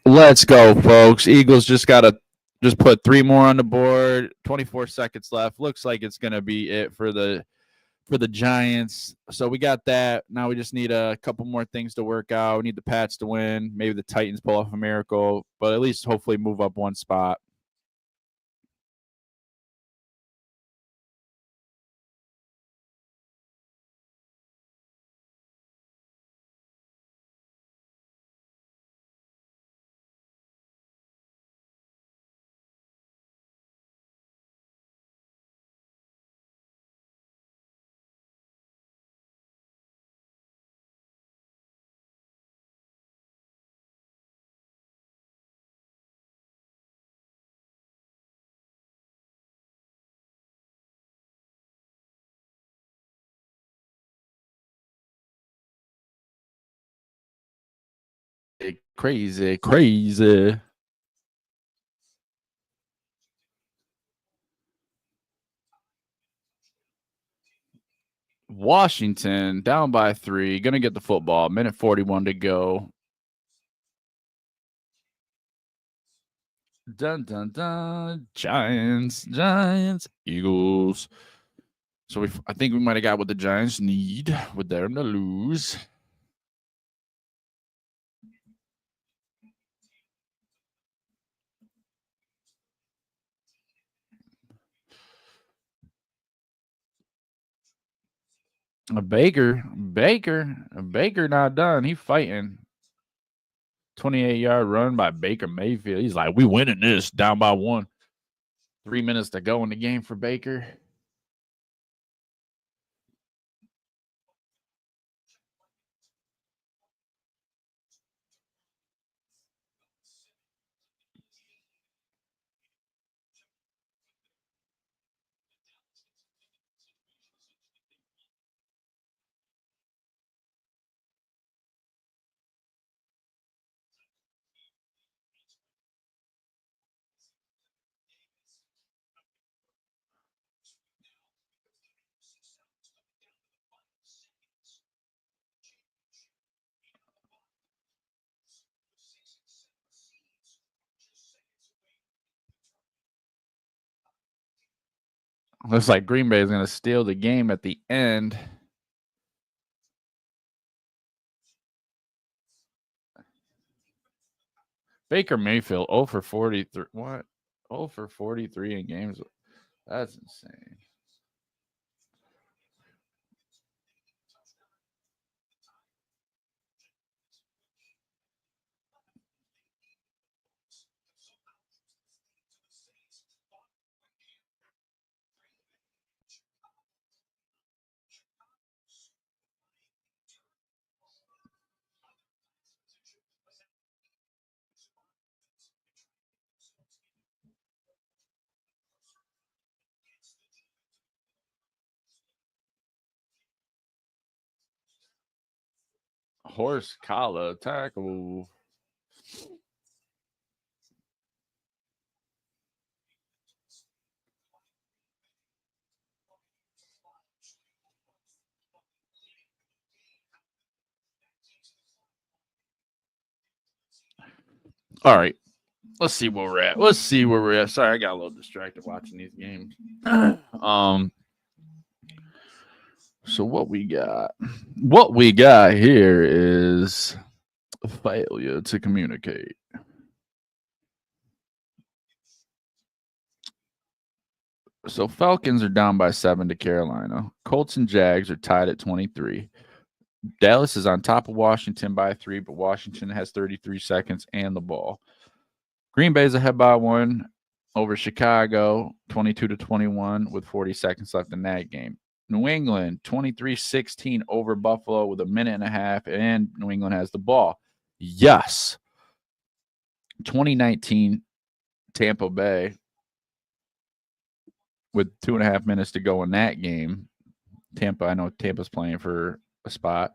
Let's go, folks. Eagles just put 3 more on the board. 24 seconds left. Looks like it's gonna be it for the Giants. So we got that. Now we just need a couple more things to work out. We need the Pats to win. Maybe the Titans pull off a miracle, but at least hopefully move up one spot. Crazy, crazy. Washington down by 3, gonna get the football. Minute 41 to go. Dun dun dun. Giants, Eagles. So I think we might have got what the Giants need with them to lose. Baker not done. He fighting. 28-yard run by Baker Mayfield. He's like, we winning this, down by 1. 3 minutes to go in the game for Baker. Looks like Green Bay is going to steal the game at the end. Baker Mayfield 0 for 43. What? 0 for 43 in games. That's insane. Horse collar tackle. All right. Let's see where we're at. Sorry, I got a little distracted watching these games. So what we got? What we got here is a failure to communicate. So Falcons are down by 7 to Carolina. Colts and Jags are tied at 23. Dallas is on top of Washington by 3, but Washington has 33 seconds and the ball. Green Bay is ahead by 1 over Chicago, 22 to 21, with 40 seconds left in that game. New England, 23-16 over Buffalo with a minute and a half, and New England has the ball. Yes. 2019 Tampa Bay with 2.5 minutes to go in that game. I know Tampa's playing for a spot.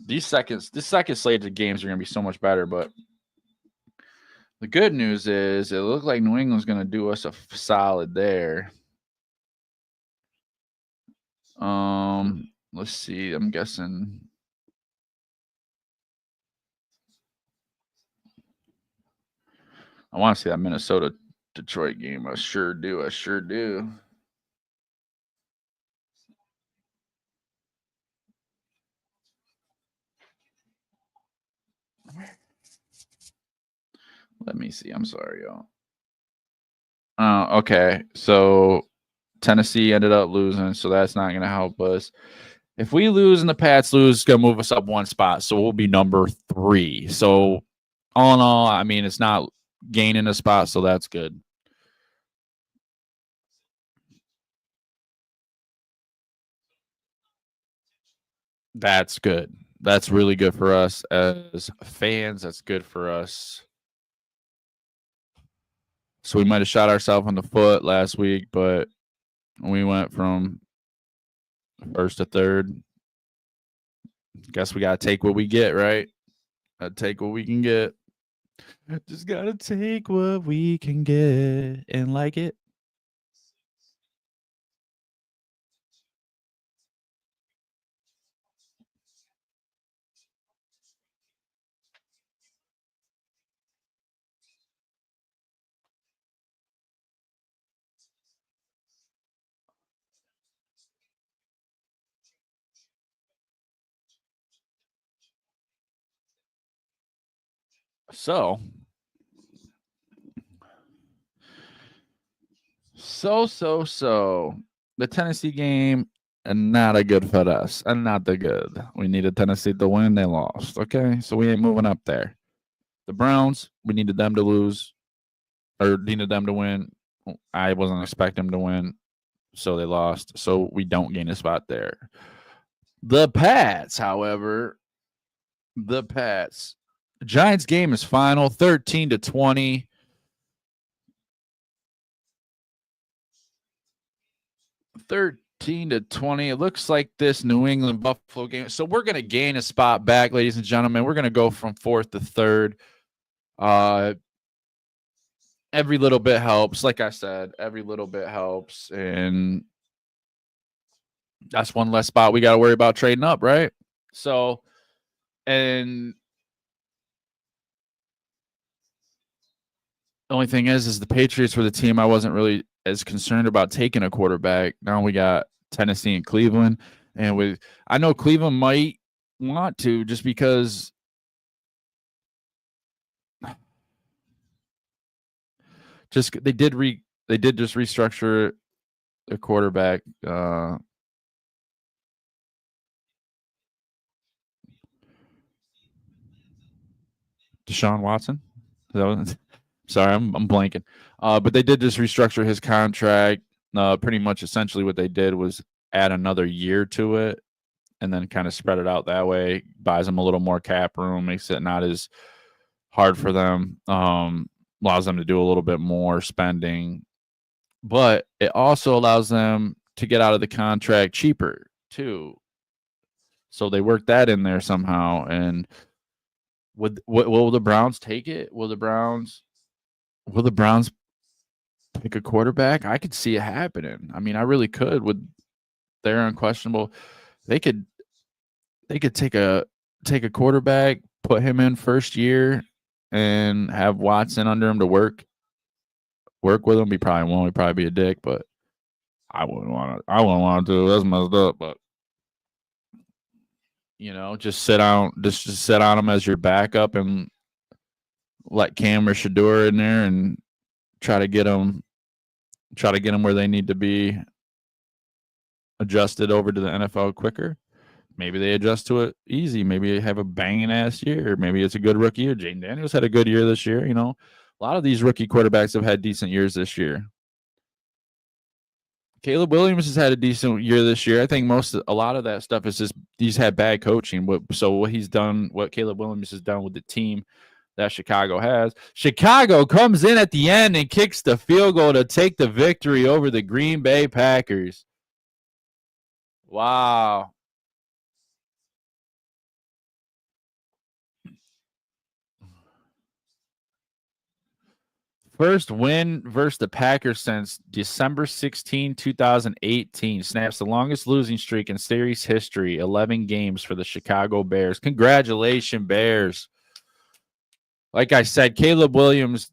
This second slate of games are going to be so much better, but the good news is it looks like New England's going to do us a solid there. Let's see. I'm guessing I want to see that Minnesota Detroit game. I sure do. I sure do. Let me see. I'm sorry, y'all. Okay. So Tennessee ended up losing, so that's not going to help us. If we lose and the Pats lose, it's going to move us up one spot, so we'll be number 3. So all in all, I mean, it's not gaining a spot, so that's good. That's good. That's really good for us as fans. That's good for us. So we might have shot ourselves in the foot last week, but we went from first to third. Guess we got to take what we get, right? Gotta take what we can get. Just got to take what we can get and like it. So the Tennessee game, and not a good for us, and not the good. We needed Tennessee to win, they lost. Okay, so we ain't moving up there. The Browns, we needed them to lose, or needed them to win. I wasn't expecting them to win, so they lost. So we don't gain a spot there. The Pats, however, the Giants game is final, 13-20. 13-20. It looks like this New England Buffalo game. So we're going to gain a spot back, ladies and gentlemen. We're going to go from 4th to 3rd. Every little bit helps. Like I said, every little bit helps. And that's one less spot we got to worry about trading up, right? So, and the only thing is the Patriots were the team I wasn't really as concerned about taking a quarterback. Now we got Tennessee and Cleveland. And I know Cleveland might want to, just because they did just restructure their quarterback. Deshaun Watson. Sorry, I'm blanking. But they did just restructure his contract. Pretty much essentially what they did was add another year to it and then kind of spread it out that way. Buys them a little more cap room, makes it not as hard for them. Allows them to do a little bit more spending. But it also allows them to get out of the contract cheaper too. So they worked that in there somehow. And will the Browns take it? Will the Browns pick a quarterback? I could see it happening. I mean, I really could. With their unquestionable, they could take a quarterback, put him in first year, and have Watson under him to work with him. He probably won't. He'd probably be a dick, but I wouldn't want to. That's messed up. But just sit on him as your backup and let Cam or Shedeur in there and try to get them where they need to be adjusted over to the NFL quicker. Maybe they adjust to it easy. Maybe they have a banging ass year. Maybe it's a good rookie year. Jayden Daniels had a good year this year. A lot of these rookie quarterbacks have had decent years this year. Caleb Williams has had a decent year this year. I think a lot of that stuff is just he's had bad coaching. So what Caleb Williams has done with the team that Chicago has. Chicago comes in at the end and kicks the field goal to take the victory over the Green Bay Packers. Wow. First win versus the Packers since December 16, 2018. Snaps the longest losing streak in series history, 11 games for the Chicago Bears. Congratulations, Bears. Like I said, Caleb Williams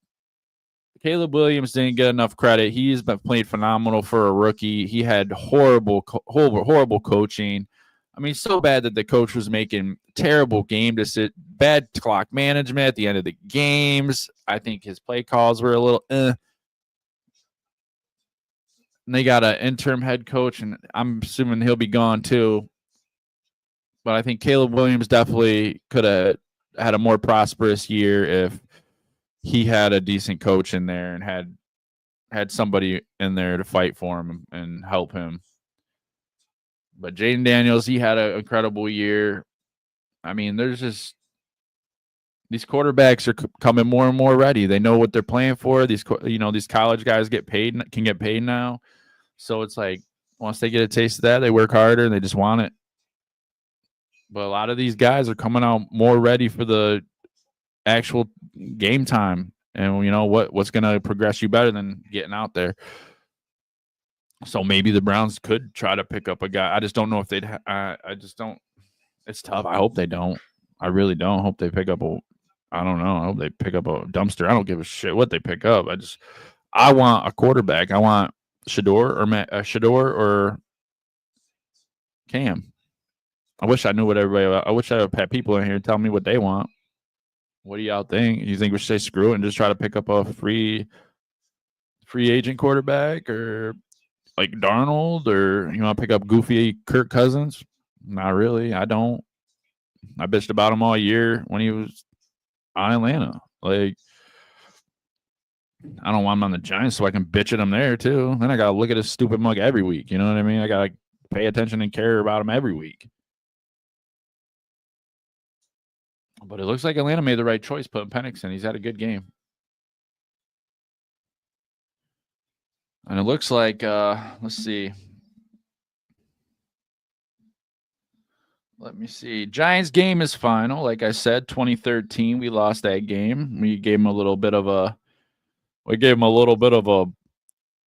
Caleb Williams didn't get enough credit. He's been played phenomenal for a rookie. He had horrible coaching. I mean, so bad that the coach was making terrible bad clock management at the end of the games. I think his play calls were a little And they got an interim head coach, and I'm assuming he'll be gone too. But I think Caleb Williams definitely could have had a more prosperous year if he had a decent coach in there and had somebody in there to fight for him and help him. But Jaden Daniels, he had an incredible year. I mean, there's just these quarterbacks are coming more and more ready. They know what they're playing for. These college guys can get paid now. So it's like once they get a taste of that, they work harder and they just want it. But a lot of these guys are coming out more ready for the actual game time. And what's going to progress you better than getting out there. So maybe the Browns could try to pick up a guy. I just don't know if they'd. I just don't. It's tough. I hope they don't. I really don't. Hope they pick up I don't know. I hope they pick up a dumpster. I don't give a shit what they pick up. I want a quarterback. I want Shador or Cam. I wish I knew what everybody. I wish I had people in here telling me what they want. What do y'all think? You think we should say screw it and just try to pick up a free agent quarterback or like Darnold, or you want to pick up goofy Kirk Cousins? Not really. I don't. I bitched about him all year when he was on Atlanta. Like, I don't want him on the Giants so I can bitch at him there too. Then I got to look at his stupid mug every week. You know what I mean? I got to pay attention and care about him every week. But it looks like Atlanta made the right choice putting Penix in. He's had a good game. And it looks like, let's see. Let me see. Giants game is final. Like I said, 2013, we lost that game. We gave him a little bit of a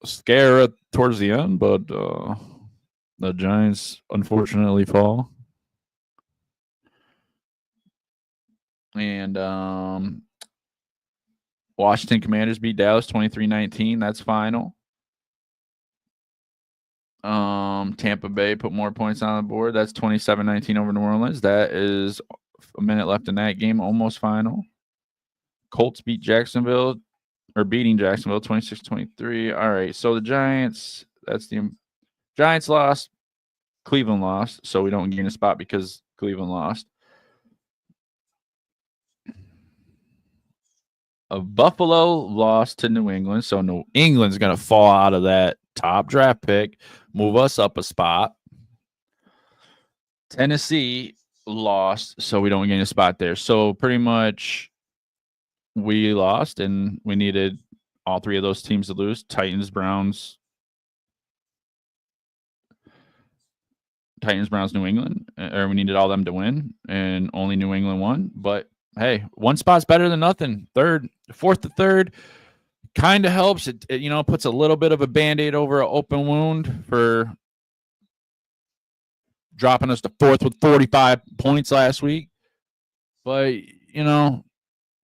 scare towards the end, but the Giants unfortunately fall. And Washington Commanders beat Dallas 23-19. That's final. Tampa Bay put more points on the board. That's 27-19 over New Orleans. That is a minute left in that game, almost final. Colts beating Jacksonville 26-23. All right, so the Giants lost. Cleveland lost, so we don't gain a spot because Cleveland lost. Buffalo lost to New England, so New England's going to fall out of that top draft pick, move us up a spot. Tennessee lost, so we don't gain a spot there. So pretty much we lost, and we needed all three of those teams to lose. Titans, Browns, New England, or we needed all them to win, and only New England won. But hey, one spot's better than nothing. Fourth to third kind of helps. It puts a little bit of a Band-Aid over an open wound for dropping us to fourth with 45 points last week. But,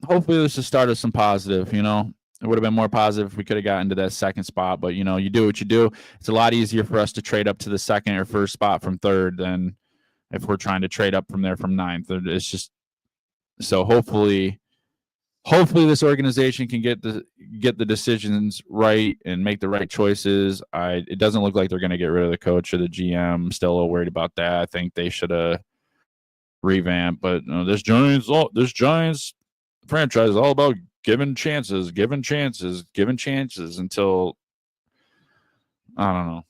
hopefully this has started some positive, It would have been more positive if we could have gotten to that second spot. But, you do what you do. It's a lot easier for us to trade up to the second or first spot from third than if we're trying to trade up from there from ninth. It's just so hopefully this organization can get the decisions right and make the right choices. It doesn't look like they're going to get rid of the coach or the GM. I'm still a little worried about that. I think they should have revamped. But this Giants franchise is all about giving chances until, I don't know.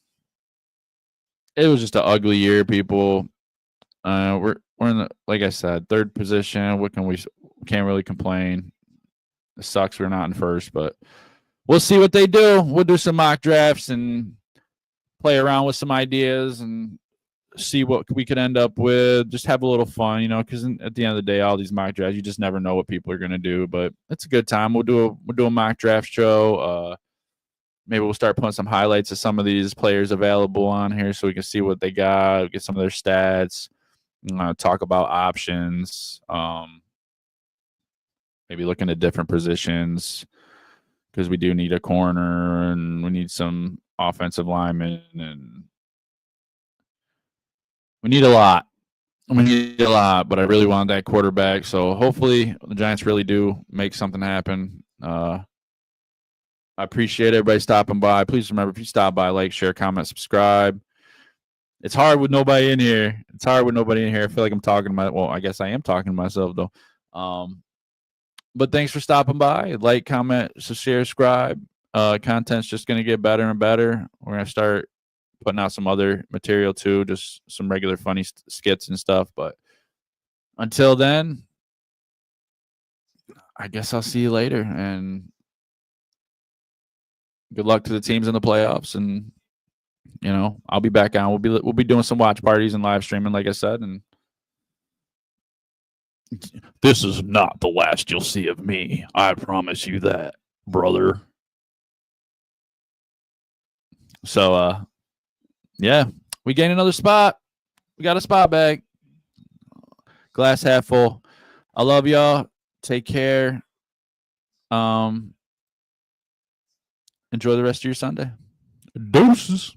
It was just an ugly year, people. We're in the, like I said, third position. Can't really complain. It sucks we're not in first, but we'll see what they do. We'll do some mock drafts and play around with some ideas and see what we could end up with. Just have a little fun, because at the end of the day, all these mock drafts, you just never know what people are going to do. But it's a good time. We'll do a mock draft show. Maybe we'll start putting some highlights of some of these players available on here so we can see what they got, get some of their stats, talk about options. Maybe looking at different positions, because we do need a corner and we need some offensive linemen and we need a lot. We need a lot, but I really want that quarterback. So hopefully the Giants really do make something happen. I appreciate everybody stopping by. Please remember, if you stop by, like, share, comment, subscribe. It's hard with nobody in here. I feel like I'm talking to well, I guess I am talking to myself, though. But thanks for stopping by. Like, comment, share, subscribe. Content's just going to get better and better. We're going to start putting out some other material, too, just some regular funny skits and stuff. But until then, I guess I'll see you later. And good luck to the teams in the playoffs. And I'll be back on. We'll be doing some watch parties and live streaming, like I said. And this is not the last you'll see of me. I promise you that, brother. So, yeah, we gained another spot. We got a spot back. Glass half full. I love y'all. Take care. Enjoy the rest of your Sunday. Deuces.